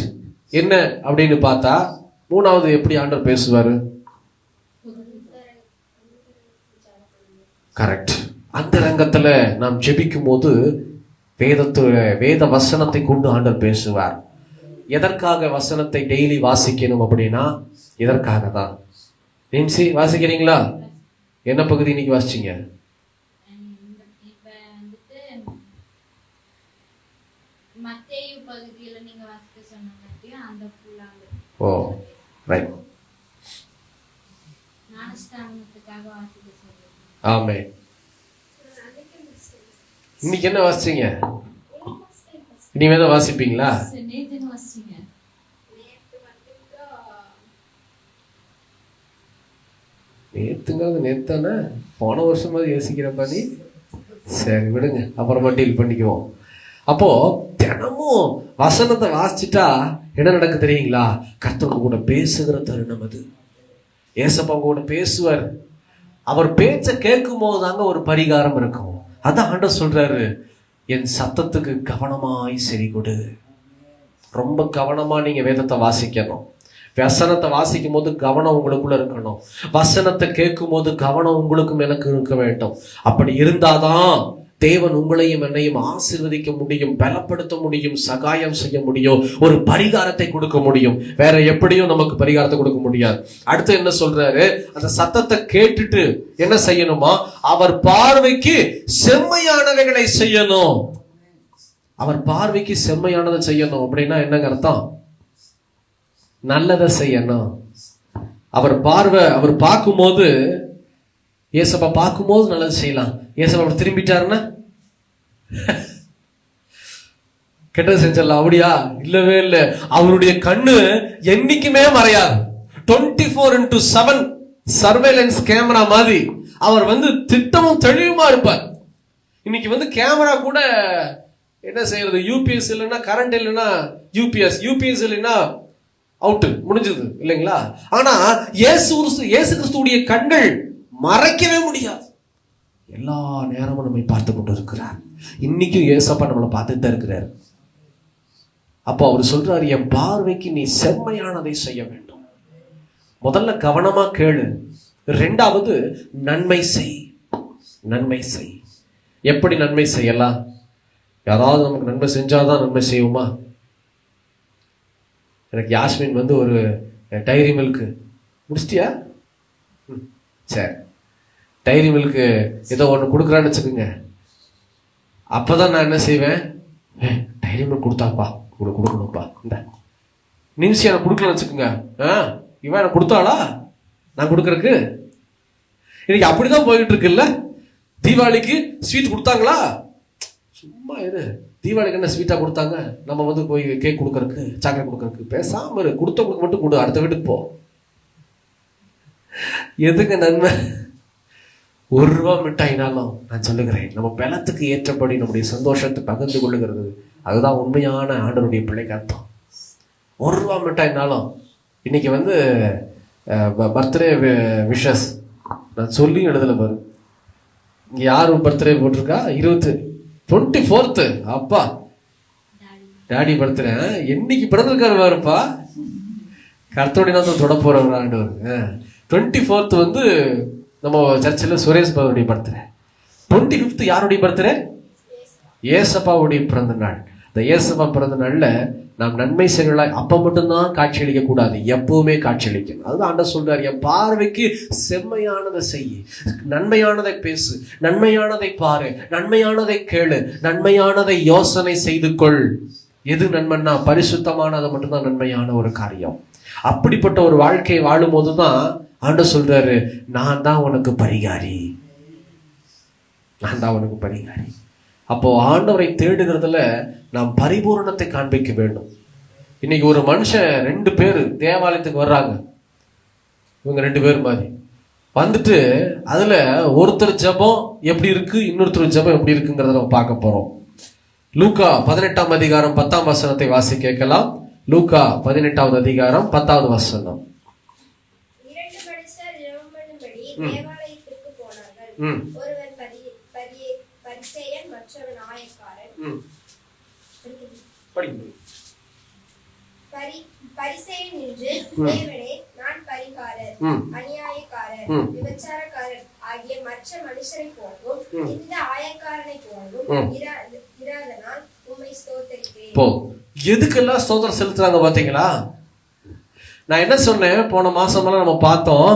என்ன அப்படின்னு பார்த்தா, 3வது எப்படி ஆண்டவர் பேசுவாரு? கரெக்ட். அந்த ரங்கத்துல நாம் ஜெபிக்கும் போது வேத வசனத்தை கொண்டு ஆண்டவர் பேசுவார். எதற்காக வசனத்தை டெய்லி வாசிக்கணும் அப்படின்னா, இதற்காக தான். நிம்சி வாசிக்கிறீங்களா? என்ன பகுதி இன்னைக்கு வாசிச்சீங்க? ஓ ரைட். ஆமென். இன்னைக்கு என்ன வாசிச்சீங்க? இனிமேதான் வாசிப்பீங்களா? நேத்தானே போன வருஷமாவது யோசிக்கிறப்ப நீ. சரி விடுங்க, அப்புறமா டீல் பண்ணிக்குவோம். அப்போ தினமும் வசனத்தை வாசிச்சுட்டா என்ன நடக்கு தெரியுங்களா? கர்த்தர் கூட பேசுகிற தருணம் அது. ஏசப்பா கூட பேசுவார். அவர் பேச்ச கேட்கும் போது தாங்க ஒரு பரிகாரம் இருக்கும். அதான் ஆண்டவர் சொல்றாரு, என் சத்தத்துக்கு கவனமாய் செவி கொடு. ரொம்ப கவனமா நீங்க வேதத்தை வாசிக்கணும். வசனத்தை வாசிக்கும் போது கவனம் உங்களுக்குள்ள இருக்கணும். வசனத்தை கேட்கும் போது கவனம் உங்களுக்கும் எனக்கு இருக்க வேண்டும். அப்படி இருந்தாதான் தேவன் உங்களையும் என்னையும் ஆசீர்வதிக்க முடியும், பலப்படுத்த முடியும், சகாயம் செய்ய முடியும், ஒரு பரிகாரத்தை கொடுக்க முடியும். வேற எப்படியும் நமக்கு பரிகாரத்தை கொடுக்க முடியாது. அடுத்து என்ன சொல்றாரு? அந்த சத்தத்தை கேட்டுட்டு என்ன செய்யணுமா? அவர் பார்வைக்கு செம்மையானவைகளை செய்யணும். அவர் பார்வைக்கு செம்மையானதை செய்யணும் அப்படின்னா என்னங்க அர்த்தம்? நல்லதை செய்யணும். அவர் பார்க்கும்போது, ஏசப்பா பார்க்கும்போது நல்லது செய்யலாம். ஏசப்பா அவர் திரும்பிட்டாருன்னா கெட்டது செஞ்சிடலாம். அப்படியா? இல்லவே இல்லை. அவருடைய கண்ணு என்னைக்குமே மறையாது. 24/7 சர்வேலன்ஸ் கேமரா மாதிரி அவர் திட்டமும் தெளிவுமா இருப்பார். இன்னைக்கு கேமரா கூட என்ன செய்யறது? யூபிஎஸ் இல்லைன்னா கரண்ட் இல்லைன்னா யூபிஎஸ் இல்லைன்னா அவுட்டு, முடிஞ்சது இல்லைங்களா? ஆனா இயேசு கிறிஸ்துவுடைய கண்கள் மறைக்கவே முடியாது. எல்லா நேரமும் நம்மை பார்த்து கொண்டு இருக்கிறார். இன்னைக்கும் ஏசப்பா நம்மளை பார்த்துட்டு தான் இருக்கிறார். அப்போ அவர் சொல்றாரு, என் பார்வைக்கு நீ செம்மையானதை செய்ய வேண்டும். முதல்ல கவனமா கேளு. ரெண்டாவது நன்மை செய். நன்மை செய். எப்படி நன்மை செய்யலாம்? யாராவது நமக்கு நன்மை செஞ்சாதான் நன்மை செய்வோமா? எனக்கு யாஸ்மின் ஒரு டைரி மில்க் முடிச்சிட்டியா? சரி, டைரி மில்க்கு ஏதோ ஒன்று கொடுக்குறான்னு வச்சுக்கோங்க. அப்போதான் நான் என்ன செய்வேன்? டைரி மில்க் கொடுத்தாப்பா, கொடுக்கணும்ப்பா, இந்த நிமிஷம் எனக்கு கொடுக்கலன்னு வச்சுக்கோங்க. இவன் எனக்கு கொடுத்தாளா நான் கொடுக்கறதுக்கு? இன்னைக்கு அப்படிதான் போயிட்டு இருக்குல்ல. தீபாவளிக்கு ஸ்வீட் கொடுத்தாங்களா? சும்மா இரு. தீபாவளிக்கு என்ன ஸ்வீட்டா கொடுத்தாங்க? நம்ம போய் கேக் கொடுக்கறதுக்கு, சாக்லேட் கொடுக்கறதுக்கு. பேசாம இரு. கொடுக்க மட்டும் கொடு, அடுத்த வீட்டுக்கு போ. எதுக்கு நன்மை? 1 ரூபா மிட்டாயினாலும் நான் சொல்லுகிறேன், நம்ம பலத்துக்கு ஏற்றபடி நம்முடைய சந்தோஷத்தை பகிர்ந்து கொள்ளுகிறது. அதுதான் உண்மையான ஆண்டவருடைய பிள்ளைக்கு அர்த்தம். 1 ரூபா மிட்டாயினாலும் இன்னைக்கு பர்த்டே விஷஸ் நான் சொல்லி எழுதல பாரு. இங்க யாரு பர்த்டே போட்டிருக்கா? 24th. அப்பா டாடி பர்த்டே என்னைக்கு பிறந்திருக்காரு பாருப்பா. கர்த்தருடைய நாமத்தை தொட போறவர் ஆண்டவர். 24th நம்ம சர்ச்சில் சுரேஷ் பாபுடைய பர்த்டே. 25th யாருடைய பர்த்டே? ஏசப்பாவுடைய பிறந்த நாள். இந்த ஏசப்பா பிறந்த நாள்ல நாம் நன்மை செய்யலாம். அப்ப மட்டும்தான் காட்சியளிக்க கூடாது, எப்பவுமே காட்சியளிக்கணும். அதுதான் ஆண்டவர் சொல்றாரு, என் பார்வைக்கு செம்மையானதை செய், நன்மையானதை பேசு, நன்மையானதை பாரு, நன்மையானதை கேளு, நன்மையானதை யோசனை செய்து கொள். எது நன்மைன்னா பரிசுத்தமானது மட்டும்தான் நன்மையான ஒரு காரியம். அப்படிப்பட்ட ஒரு வாழ்க்கையை வாழும் போதுதான் ஆண்டவர் சொல்றாரு, நான் தான் உனக்கு பரிகாரி, நான் தான் உனக்கு பரிகாரி. அப்போ ஆண்டவரை தேடுகிறதுல நாம் பரிபூரணத்தை காண்பிக்க வேண்டும். இன்னைக்கு ஒரு மனுஷன் 2 பேர் தேவாலயத்துக்கு வர்றாங்க. இவங்க 2 பேர் மாதிரி அதுல ஒருத்தர் ஜெபம் எப்படி இருக்கு, இன்னொருத்தர் ஜெபம் எப்படி இருக்குங்கிறத நம்ம பார்க்க போறோம். லூக்கா 18ஆம் அதிகாரம் 10ஆம் வசனத்தை வாசி கேட்கலாம். லூக்கா 18ஆவது அதிகாரம் 10ஆவது வசனம். 2 மனுஷர் ஜெபம் பண்ணும்படி தேவாலயத்திற்கு போனார்கள். ஒருவன் பரிசேயன், மற்றவன் ஆயக்காரன். பரிசேயன் நின்று, தேவனே, நான் பரிகாரர், அநியாயக்காரர், விபச்சாரக்காரர் ஆகிய மற்ற மனுஷரை போலவும் இந்த ஆயக்காரனை போலவும் இராதனால் உம்மை ஸ்தோத்திரிக்கிறேன். எதுக்கெல்லாம் ஸ்தோத்திரம் செலுத்துறாங்க பாத்தீங்களா? நான் என்ன சொன்னேன்? போன மாசமெல்லாம் நம்ம பார்த்தோம்,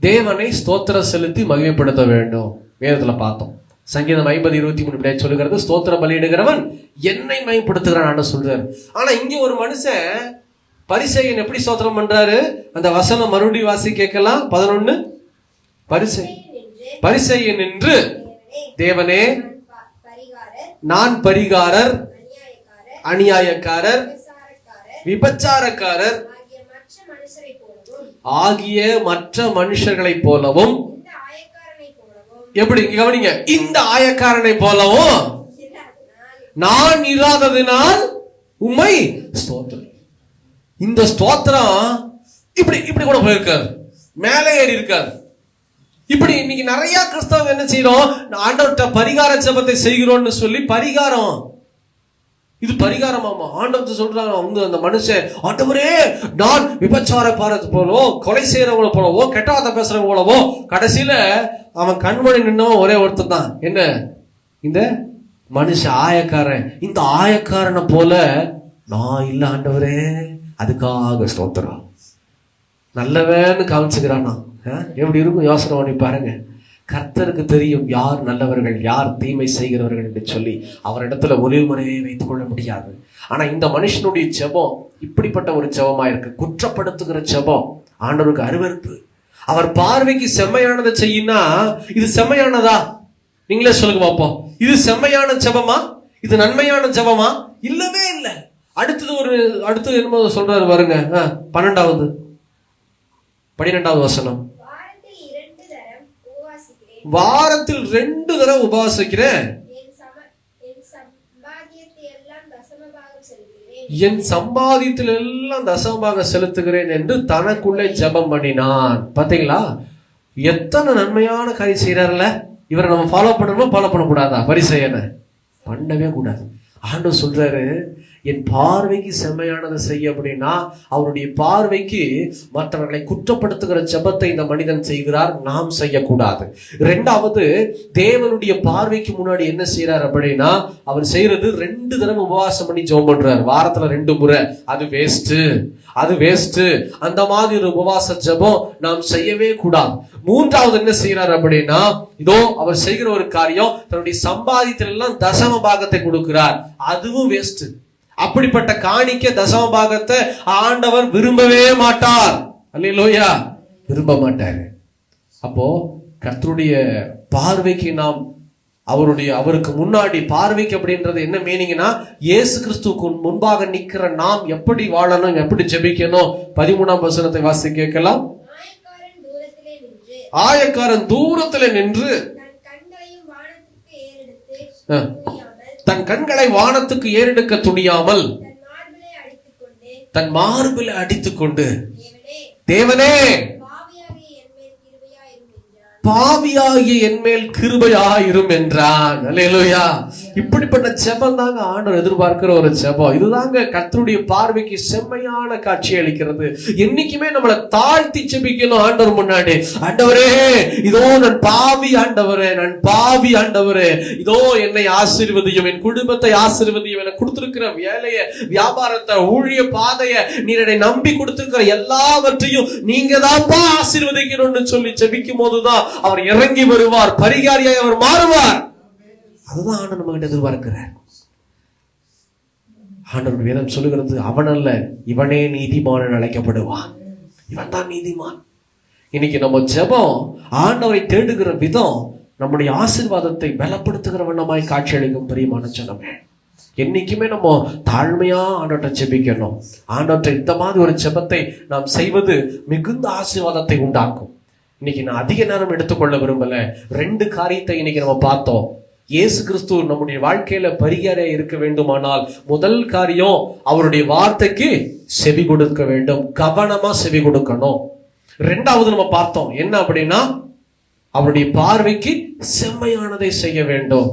தேவனை ஸ்தோத்திரம் செலுத்தி மகிமைப்படுத்த வேண்டும். வேதத்துல பார்த்தோம். சங்கீதம் 50:23 சொல்லுகிறது, ஸ்தோத்திர பலியிடுகிறவன் என்னை மகிமைப்படுத்துகிறான் சொல்றாரு. ஆனா இங்க ஒரு மனுஷன் பரிசேயன் எப்படி ஸ்தோத்திரம் பண்றாரு? அந்த வசனம் மறுபடியும் வாசி கேட்கலாம். 11. பரிசேயன் நின்று, தேவனே, நான் பரிகாரர், அநியாயக்காரர், விபச்சாரக்காரர் ஆகிய மற்ற மனுஷர்களை போலவும், எப்படி கவனிங்க, இந்த ஆயக்காரனை போலவும் நான் இராததினால் உம்மை ஸ்தோத்திரம். இந்த ஸ்தோத்திரம் இப்படி இப்படி கூட போயிருக்காரு, மேலே ஏறி இருக்காரு. இப்படி இன்னைக்கு நிறைய கிறிஸ்தவங்க என்ன செய்யறோம்? ஆண்டவர்கிட்ட பரிகார ஜெபத்தை செய்கிறோம்னு சொல்லி பரிகாரம், இது பரிகாரமாமா. ஆண்டவர் சொல்றாங்க, அந்த மனுஷன், ஆண்டவரே, நான் விபச்சார பாரது போலவோ, கொலை செய்யறவங்கள போலவோ, கெட்டாத பேசுறவங்க போலவோ, கடைசியில அவன் கண்மணி நின்னவன் ஒரே ஒருத்தர் தான். என்ன? இந்த மனுஷன் ஆயக்காரன். இந்த ஆயக்காரனை போல நான் இல்ல ஆண்டவரே, அதுக்காக ஸ்தோத்திரம். நல்லவேன்னு காமிச்சுக்கிறானா? எப்படி இருக்கும் யோசனை பண்ணி பாருங்க. கர்த்தருக்கு தெரியும் யார் நல்லவர்கள் யார் தீமை செய்கிறவர்கள் என்று சொல்லி அவரிடத்துல ஒரே முறையை வைத்துக் கொள்ள முடியாது. ஆனா இந்த மனுஷனுடைய ஜெபம் இப்படிப்பட்ட ஒரு ஜெபமா இருக்கு. குற்றப்படுத்துகிற ஜெபம் ஆண்டவருக்கு அருவருப்பு. அவர் பார்வைக்கு செம்மையானதை செய்யினா இது செம்மையானதா? நீங்களே சொல்லுங்க பாப்போம். இது செம்மையான ஜெபமா? இது நன்மையான ஜெபமா? இல்லவே இல்லை. அடுத்தது என்னமோ சொல்றாரு பாருங்க. 12வது வசனம். வாரத்தில் 2 தடவை உபவாசிக்கிறேன், என் சம்பாதியத்தில் எல்லாம் தசமபாகம் செலுத்துகிறேன் என்று தனக்குள்ளே ஜெபம் பண்ணினான். பாத்தீங்களா எத்தனை நன்மையான காரியம் செய்யறாருல. இவரை நம்ம ஃபாலோ பண்ணணுமா ஃபாலோ பண்ணக்கூடாதா? பரிசேயனை பண்ணவே கூடாது. ஆண்டவர் சொல்றாரு என் பார்வைக்கு செம்மையானதை செய்ய அப்படின்னா அவருடைய பார்வைக்கு மற்றவர்களை குற்றப்படுத்துகிற ஜெபத்தை இந்த மனிதன் செய்கிறார், நாம் செய்யக்கூடாது. 2வது தேவனுடைய பார்வைக்கு முன்னாடி என்ன செய்யறார் அப்படின்னா அவர் செய்யறது 2 தடவை உபவாசம் பண்ணி ஜெபம் பண்றார். வாரத்துல 2 முறை. அது வேஸ்ட். அந்த மாதிரி ஒரு உபவாச ஜெபம் நாம் செய்யவே கூடாது. 3வது என்ன செய்யறாரு அப்படின்னா இதோ அவர் செய்கிற ஒரு காரியம் தன்னுடைய சம்பாதியத்தில் எல்லாம் தசம பாகத்தை கொடுக்கிறார். அதுவும் வேஸ்ட். அப்படிப்பட்ட காணிக்க தசம பாகத்தை ஆண்டவர் விரும்பவே மாட்டார். அல்லேலூயா, விரும்ப மாட்டாரு. அப்போ கர்த்தருடைய பார்வைக்கு நாம் அவருக்கு முன்னாடி பார்வைக்கு அப்படின்றது என்ன மீனிங்னா இயேசு கிறிஸ்துவுக்கு முன்பாக நிக்கிற நாம் எப்படி வாழணும், எப்படி ஜெபிக்கணும். 13ஆம் வசனத்தை வாசி கேட்கலாம். ஆயக்காரன் தூரத்தில் நின்று தன் கண்களை வானத்துக்கு ஏறெடுக்க துணியாமல் தன் மார்பில் அடித்துக்கொண்டு தேவனே பாவியாகிய என் மேல் கிருபையாயிரும் என்றான். அல்லேலூயா. இப்படிப்பட்ட ஜெபம் தாங்க ஆண்டவர் எதிர்பார்க்கிற ஒரு ஜெபம். இதுதாங்க கர்த்தருடைய பார்வைக்கு செம்மையான காட்சி அளிக்கிறது. என்னைக்குமே நம்மளை தாழ்த்தி ஜெபிக்கணும் ஆண்டவர் முன்னாடி. ஆண்டவரே இதோ நான் பாவி ஆண்டவரே, நான் பாவி ஆண்டவரே, இதோ என்னை ஆசீர்வதியும், என் குடும்பத்தை ஆசீர்வதியும், எனக்கு கொடுத்திருக்கிற வேலையை, வியாபாரத்தை, ஊழிய பாதையை, நீர் என்னை நம்பி கொடுத்திருக்கிற எல்லாவற்றையும் நீங்க தான்ப்பா ஆசீர்வதிக்கணும்னு சொல்லி ஜெபிக்கும் போதுதான் அவர் இறங்கி வருவார், பரிகாரியாய் அவர் மாறுவார். அதுதான் ஆண்டவர் நம்ம கிட்ட எதிர்பார்க்கிறார். ஆண்டவர் வேதம் சொல்லுகிறது அவன் அல்ல இவனே நீதிமான் அழைக்கப்படுவான். இவன் தான் நீதிமான். இன்னைக்கு நம்ம ஜெபம் ஆண்டவரை தேடுகிற விதம் நம்முடைய ஆசீர்வாதத்தை பலப்படுத்துகிற வண்ணமாய் காட்சியளிக்கும். பிரியமான ஜனமே, என்னைக்குமே நம்ம தாழ்மையா ஆண்டவரை ஜெபிக்கணும். ஆண்டவரை இந்த மாதிரி ஒரு ஜெபத்தை நாம் செய்வது மிகுந்த ஆசீர்வாதத்தை உண்டாக்கும். இன்னைக்கு நான் அதிக நேரம் எடுத்துக்கொள்ள விரும்பல. 2 காரியத்தை இன்னைக்கு நம்ம பார்த்தோம். இயேசு கிறிஸ்து நம்முடைய வாழ்க்கையில பரிகாரியா இருக்க வேண்டுமானால் முதல் காரியம் அவருடைய வார்த்தைக்கு செவி கொடுக்க வேண்டும், கவனமா செவி கொடுக்கணும். 2வது நம்ம பார்த்தோம் என்ன அப்படின்னா அவருடைய பார்வைக்கு செம்மையானதை செய்ய வேண்டும்.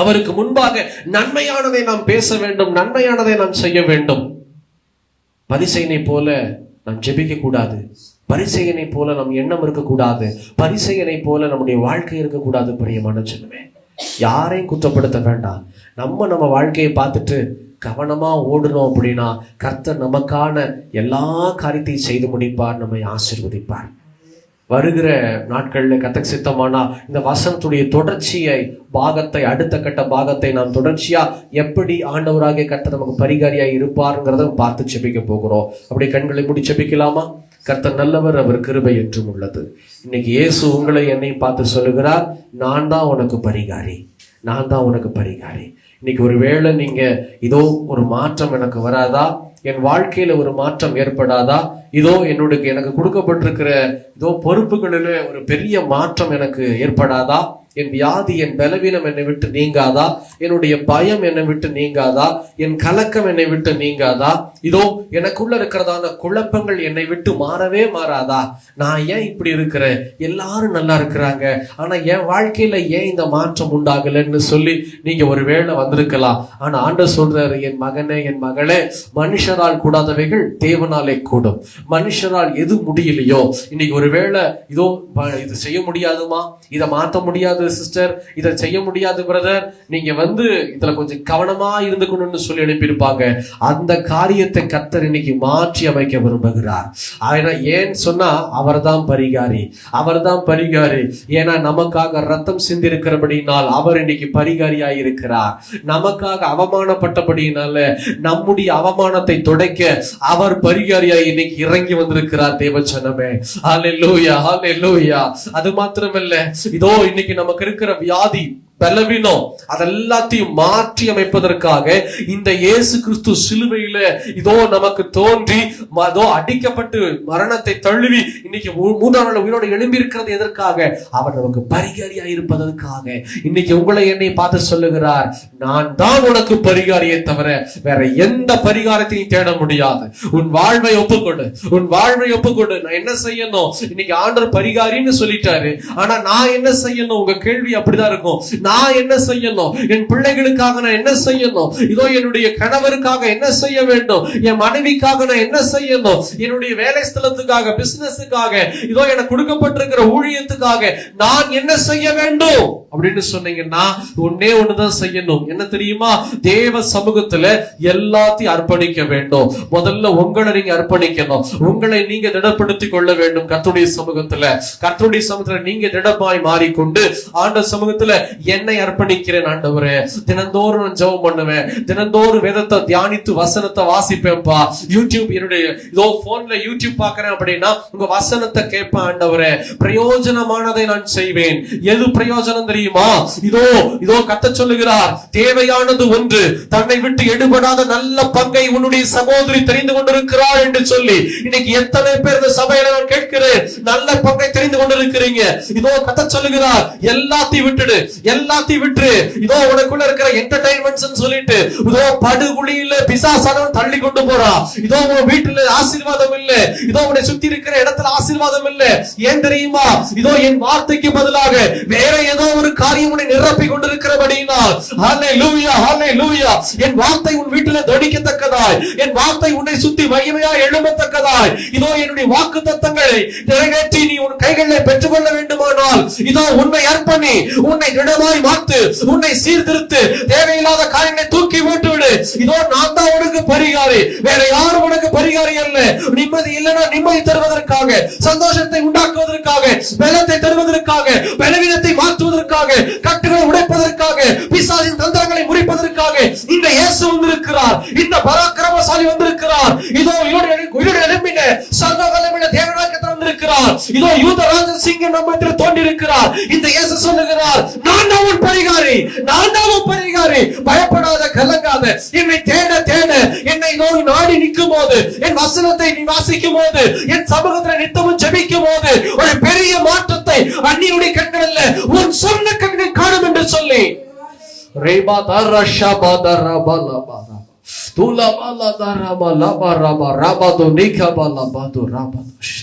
அவருக்கு முன்பாக நன்மையானதை நாம் பேச வேண்டும், நன்மையானதை நாம் செய்ய வேண்டும். பரிசேயனை போல நாம் ஜெபிக்க கூடாது. பரிசேயனை போல நம் எண்ணம் இருக்கக்கூடாது. பரிசேயனை போல நம்முடைய வாழ்க்கை இருக்கக்கூடாது. பிரியமான ஜனமே, யாரையும் குற்றப்படுத்த வேண்டாம். நம்ம வாழ்க்கையை பார்த்துட்டு கவனமா ஓடணும் அப்படின்னா கர்த்தர் நமக்கான எல்லா காரியத்தையும் செய்து முடிப்பார், நம்மை ஆசீர்வதிப்பார். வருகிற நாட்கள்ல கர்த்தருக்கு சித்தமானா இந்த வசனத்துடைய தொடர்ச்சியை பாகத்தை, அடுத்த கட்ட பாகத்தை நாம் தொடர்ச்சியா எப்படி ஆண்டவராகிய கர்த்தர் நமக்கு பரிகாரியாய் இருப்பாருங்கிறத பார்த்து ஜெபிக்க போகிறோம். அப்படியே கண்களை மூடி ஜெபிக்கலாமா? கர்த்தர் நல்லவர், அவர் கிருபை என்றும் உள்ளது. இன்னைக்கு இயேசு உங்களை என்னை பார்த்து சொல்லுகிறார், நான் தான் உனக்கு பரிகாரி, நான் தான் உனக்கு பரிகாரி. இன்னைக்கு ஒருவேளை நீங்க இதோ ஒரு மாற்றம் எனக்கு வராதா, என் வாழ்க்கையில ஒரு மாற்றம் ஏற்படாதா, இதோ எனக்கு கொடுக்கப்பட்டிருக்கிற இதோ பொறுப்புகளில ஒரு பெரிய மாற்றம் எனக்கு ஏற்படாதா, என் வியாதி, என் பலவீனம் என்னை விட்டு நீங்காதா, என்னுடைய பயம் என்னை விட்டு நீங்காதா, என் கலக்கம் என்னை விட்டு நீங்காதா, இதோ எனக்குள்ள இருக்கிறதான குழப்பங்கள் என்னை விட்டு மாறவே மாறாதா, நான் ஏன் இப்படி இருக்கிறேன், எல்லாரும் நல்லா இருக்கிறாங்க ஆனா என் வாழ்க்கையில ஏன் இந்த மாற்றம் உண்டாகலன்னு சொல்லி நீங்க ஒரு வேளை வந்திருக்கலாம். ஆனா ஆண்டவர் சொல்றாரு, என் மகனே, என் மகளே, மனுஷரால் கூடாதவைகள் தேவனாலே கூடும். மனுஷரால் எது முடியலையோ, இன்னைக்கு ஒரு வேளை இதோ இது செய்ய முடியாதுமா, இதை மாற்ற முடியாது, முடியாது சிஸ்டர், இதை செய்ய முடியாது பிரதர், நீங்க இதுல கொஞ்சம் கவனமா இருந்துக்கணும்னு சொல்லி அனுப்பியிருப்பாங்க. அந்த காரியத்தை கர்த்தர் இன்னைக்கு மாற்றி அமைக்க விரும்புகிறார். ஏன் சொன்னா அவர்தான் பரிகாரி, அவர்தான் பரிகாரி. ஏன்னா நமக்காக ரத்தம் சிந்தி இருக்கிறபடினால் அவர் இன்னைக்கு பரிகாரியாய் இருக்கிறார். நமக்காக அவமானப்பட்டபடியினால நம்முடைய அவமானத்தை துடைக்க அவர் பரிகாரியாய் இன்னைக்கு இறங்கி வந்திருக்கிறார். தேவச்சனமே, ஹல்லேலூயா, ஹல்லேலூயா. அது மாத்திரமல்ல, இதோ இன்னைக்கு நமக்கு இருக்கிற வியாதி, பலவீனம், அதெல்லாத்தையும் மாற்றி அமைப்பதற்காக இந்த இயேசு கிறிஸ்து சிலுவையில இதோ நமக்கு தோன்றி அதோ அடிக்கப்பட்டு மரணத்தை தழுவி இன்னைக்கு 3ஆம் நாள் உயிரோடு எழும்பி இருக்கிறது எதற்காக? அவர் நமக்கு பரிகாரியாய் இருப்பதற்காக. இன்னைக்கு உங்களை என்னை பார்த்து சொல்லுகிறார், நான் தான் உனக்கு பரிகாரியை தவிர வேற எந்த பரிகாரத்தையும் தேட முடியாது. உன் வாழ்வை ஒப்புக்கொடு, உன் வாழ்வை ஒப்புக்கொடு. நான் என்ன செய்யணும்? இன்னைக்கு ஆண்டவர் பரிகாரின்னு சொல்லிட்டாரு, ஆனா நான் என்ன செய்யணும்? உங்க கேள்வி அப்படிதான் இருக்கும். நான் என்ன செய்யணும்? என் பிள்ளைகளுக்காக நான் என்ன செய்யணும்? இதோ என்னுடைய கணவருக்காக என்ன செய்ய வேண்டும்? என் மனைவிக்காக நான் என்ன செய்யணும்? என்னுடைய வேலை ஸ்தலத்துக்காக, பிசினஸுக்காக, இதோ எனக்கு கொடுக்கப்பட்டிருக்கிற ஊழியத்துக்காக நான் என்ன செய்ய வேண்டும் அப்படின்னு சொன்னீங்கன்னா ஒன்னே ஒண்ணுதான் செய்யணும். என்ன தெரியுமா? தேவ சமூகத்துல எல்லாத்தையும் அர்ப்பணிக்க வேண்டும். முதல்ல உங்களை நீங்க அர்ப்பணிக்கணும். உங்களை நீங்க திடப்படுத்திக் கொள்ள வேண்டும். கர்த்தருடைய சமூகத்துல, கர்த்தருடைய சமூகத்துல நீங்க திடமாய் மாறிக்கொண்டு ஆண்டவர் சமூகத்துல என்னை அர்ப்பணிக்கிறேன் ஆண்டவரே. தினந்தோறும் நான் ஜெபம் பண்ணுவேன், தினந்தோறும் வேதத்தை தியானித்து வசனத்தை வாசிப்பேன்பா. யூடியூப், என்னுடைய இதோ போன்ல யூடியூப் பாக்குறேன் அப்படின்னா உங்க வசனத்தை கேட்பேன் ஆண்டவரே. பிரயோஜனமானதை நான் செய்வேன். எது பிரயோஜனம் தெரியுமா? இதோ இதோ கர்த்தர் சொல்லுகிறார், தேவையானது ஒன்று, தன்னை விட்டு எடுபடாத நல்ல பங்கை உன்னுடைய சகோதரி தெரிந்து கொண்டிருக்கிறார் என்று சொல்லி இன்னைக்கு எத்தனை பேர் இந்த சபையில நான் கேட்கிறேன், நல்ல பங்கை தெரிந்து கொண்டிருக்கிறீங்க. இதோ கர்த்தர் சொல்லுகிறார், எல்லாத்தையும் விட்டுடு, எல்லாத்தையும் விட்டு இதோ உனக்குள்ள இருக்கிற என்டர்டைன்மெண்ட்ஸ் சொல்லிட்டு இதோ படுகுழியில பிசாசானவன் தள்ளி கொண்டு போறா. இதோ உன் வீட்டுல ஆசீர்வாதம் இல்ல, இதோ உன்னை சுத்தி இருக்கிற இடத்துல ஆசீர்வாதம் இல்ல. ஏன் தெரியுமா? இதோ என் வார்த்தைக்கு பதிலாக வேற ஏதோ ஒரு காரியம் உன்னை நிரப்பி கொண்டிருக்கிறபடியினால், ஹல்லேலூயா, ஹல்லேலூயா. என் வார்த்தை உன் வீட்டுல தடிக்கத்தக்கதாய், என் வார்த்தை உன்னை சுத்தி மகிமையா எழும்பத்தக்கதாய், இதோ என்னுடைய வாக்குத்தத்தங்களை நிறைவேற்றி நீ உன் கைகளில் பெற்றுக்கொள்ள வேண்டுமானால் இதோ உன்னை அர்ப்பணி, உன்னை திடமாய் மாத்து, உன்னை சீர்திருத்து, தேவையில்லாத காரியங்களை தூக்கி விட்டு விடு. இதோ நான் தான் உனக்கு பரிகாரி, வேற யாரும் உனக்கு பரிகாரி அல்ல. நிம்மதி இல்லைன்னா நிம்மதி தருவதற்காக, சந்தோஷத்தை உண்டாக்குவதற்காக, பலத்தை தருவதற்காக, பலவீனத்தை மாற்றுவதற்காக, கட்டுகளை உடைப்பதற்காக, பிசாசின் தந்திரங்களை முறிப்பதற்காக இந்த இயேசு வந்திருக்கிறார். இந்த பராக்கிரமசாலி வந்திருக்கிறார். இதோ உயிரோடு எழும்பின சர்வ வல்லமையுள்ள தேவனாக வந்திருக்கிறார். இதோ யூதராஜ சிங்கம் நம்மிடத்தில் தோன்றியிருக்கிறார். இந்த இயேசு சொல்லுகிறார், நான் தான் உன் பரிகாரி, நான் தான் உன் பரிகாரி. பயப்படாத, கலங்காத. என்னை தேட தேட, என்னை நாடி நிற்கும் போது, என் வசனத்தை நீ வாசிக்கும் போது, என் சமூகத்தில் நித்தமும் ஜெபிக்கும் போது ஒரு பெரிய மாற்றத்தை அந்நியுடைய கண்களில் உன் சொந்த கண்கள் காணும் என்று சொல்லி ரேபா தரஷா பாதரபலபா துலபல தரபலபரப ரபது நிகபலபது ரபதுஷ்.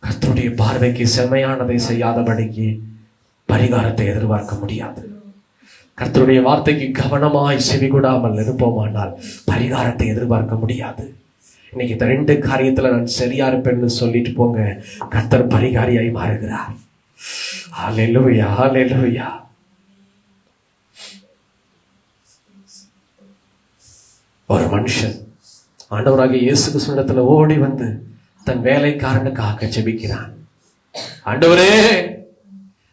கர்த்தருடைய பார்வைக்கு செம்மையானதை செய்யாதபடிக்கு பரிகாரத்தை எதிர்பார்க்க முடியாது. கர்த்தருடைய வார்த்தைக்கு கவனமாய் செவிகொடாமல் இருப்போமானால் பரிகாரத்தை எதிர்பார்க்க முடியாது. இன்னைக்கு இந்த 2 காரியத்துல நான் சரியா இருப்பேன்னு சொல்லிட்டு போங்க, கர்த்தர் பரிகாரியாய் மாறுகிறார். ஹல்லேலூயா, ஹல்லேலூயா. ஒரு மனுஷன் ஆண்டவராகிய இயேசு கிறிஸ்துவிடத்துல ஓடி வந்து தன் வேலைக்காரனுக்காக ஜெபிக்கிறான். ஆண்டவரே,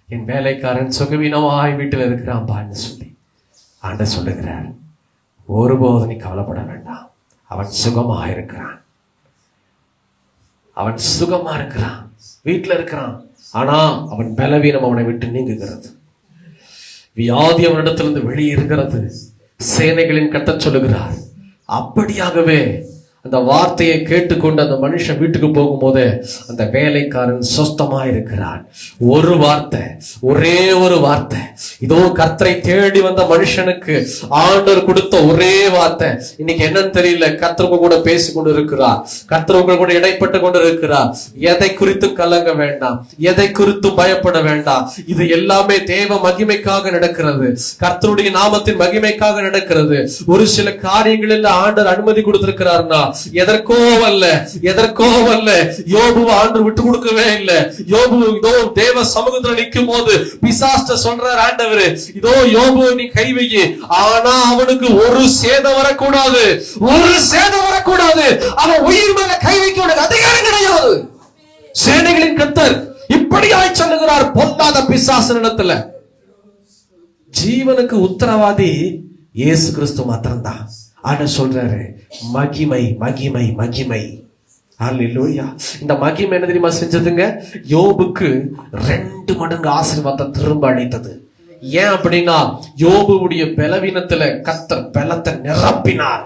என் வேலைக்காரன் சுகவீனமாய் வீட்டில் இருக்கிறான் பான்னு சொல்லி ஆண்டவர் சொல்லுகிறார், ஒருபோதும் நீ கவலைப்பட வேண்டாம், அவன் சுகமா இருக்கிறான், அவன் சுகமா இருக்கிறான், வீட்டில் இருக்கிறான். ஆனா அவன் பலவீனம் அவனை விட்டு நீங்குகிறது, வியாதி அவனிடத்திலிருந்து வெளியேறுகிறது. சேனைகளின் கர்த்தர் சொல்லுகிறார். அப்படியாகவே அந்த வார்த்தையை கேட்டுக்கொண்டு அந்த மனுஷன் வீட்டுக்கு போகும்போது அந்த வேலைக்காரன் சொஸ்தமா இருக்கிறான். ஒரு வார்த்தை, ஒரே ஒரு வார்த்தை, இதோ கர்த்தரை தேடி வந்த மனுஷனுக்கு ஆண்டவர் கொடுத்த ஒரே வார்த்தை, இன்னைக்கு என்னன்னு தெரியல, கர்த்தர் கூட பேசி கொண்டு இருக்கிறார், கர்த்தர் கூட இடைப்பட்டு கொண்டு இருக்கிறார். எதை குறித்து கலங்க வேண்டாம், எதை குறித்து பயப்பட வேண்டாம். இது எல்லாமே தேவ மகிமைக்காக நடக்கிறது, கர்த்தருடைய நாமத்தின் மகிமைக்காக நடக்கிறது. ஒரு சில காரியங்களில் ஆண்டவர் அனுமதி கொடுத்திருக்கிறார்னா எதற்கோ அல்ல. யோபு ஆண்டவர் விட்டு கொடுக்கவே இல்லை. யோபு இதோ தேவ சமூகத்தில் நிற்கும் போது பிசாசு சொல்றார், ஆண்டவர் இதோ யோபு நீ கை வையே, ஆனா அவனுக்கு ஒரு சேதம் வரக்கூடாது, அவன் உயிர் மேல கை வைக்க உனக்கு அதிகாரம் கிடையாது. சேனைகளின் கர்த்தர் இப்படியாய் சொல்லுகிறார் பொல்லாத பிசாசு இடத்துல. ஜீவனுக்கு உத்தரவாதி இயேசு கிறிஸ்து மாத்திரம்தான். ஆண்டவர் சொல்றாரு, மகிமை மகிமை மகிமை. அல்லேலூயா. இந்த மகிமை என்ன தெரியுமா செஞ்சதுங்க? யோபுக்கு 2 மடங்கு ஆசீர்வாதத்தை திரும்ப அளித்தது. ஏன் அப்படின்னா யோபுவுடைய பலவீனத்துல கர்த்தர் பலத்தை நிரப்பினார்.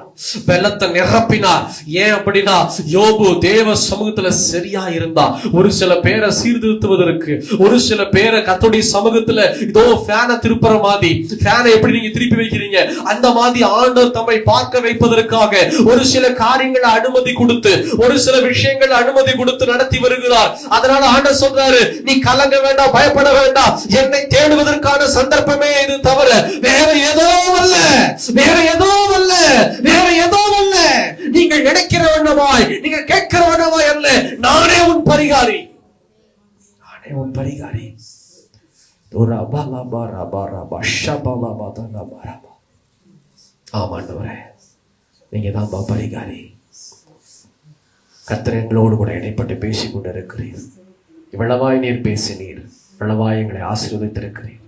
ஏன் அப்படின்னா யோபு தேவ சமூகத்துல சரியா இருந்தா. ஒரு சில பேரை சீர்திருத்துவதற்கு, ஒரு சில பேரை கர்த்தருடைய சமூகத்துல இதோ ஃபேனை திருப்புற மாதிரி, ஃபேனை எப்படி நீங்க திருப்பி வைக்கிறீங்க அந்த மாதிரி ஆண்டவர் தம்மை பார்க்க வைப்பதற்காக ஒரு சில காரியங்களை அனுமதி கொடுத்து, ஒரு சில விஷயங்களை அனுமதி கொடுத்து நடத்தி வருகிறார். அதனால ஆண்டவர் சொல்றாரு, நீ கலங்க வேண்டாம், பயப்பட வேண்டாம், என்னை தேடுவதற்கான சந்தர்ப்பமே இது தவிர வேற ஏதோ அல்ல. நீங்கள் நினைக்கிற வண்ணமாய், நீங்கள் கேட்கிற வண்ணமாய் அல்ல. நானே உன் பரிகாரி. ஆமாண்டவரே, நீங்க தான் பரிகாரி. கர்த்தர் எங்களோடு கூட இடைப்பட்டு பேசிக் கொண்டிருக்கிறீர். இவ்வளவாய் நீர் பேசினீர், இவ்வளவாய் எங்களை ஆசீர்வதித்திருக்கிறீர்.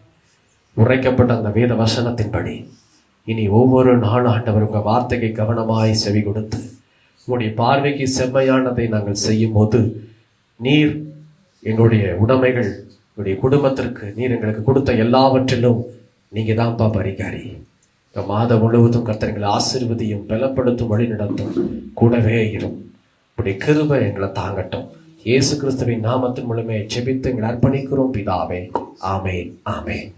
உரைக்கப்பட்ட அந்த வேத வசனத்தின்படி இனி ஒவ்வொரு நாளும் ஆண்டவர் உங்க வார்த்தைக்கு கவனமாய் செவி கொடுத்து உங்களுடைய பார்வைக்கு செம்மையானதை நாங்கள் செய்யும் போது நீர் எங்களுடைய உடைமைகள், எங்களுடைய குடும்பத்திற்கு நீர் எங்களுக்கு கொடுத்த எல்லாவற்றிலும் நீங்க தான்ப்பா பரிகாரி. இந்த மாதம் முழுவதும் கர்த்தர் எங்களை ஆசீர்வதியும், பலப்படுத்தும், வழி நடத்தும், கூடவே இரும். உடைய கிருபை எங்களை தாங்கட்டும். இயேசு கிறிஸ்துவின் நாமத்தின் மூலமே ஜெபித்து எங்களை அர்ப்பணிக்கிறோம் பிதாவே. ஆமென், ஆமென்.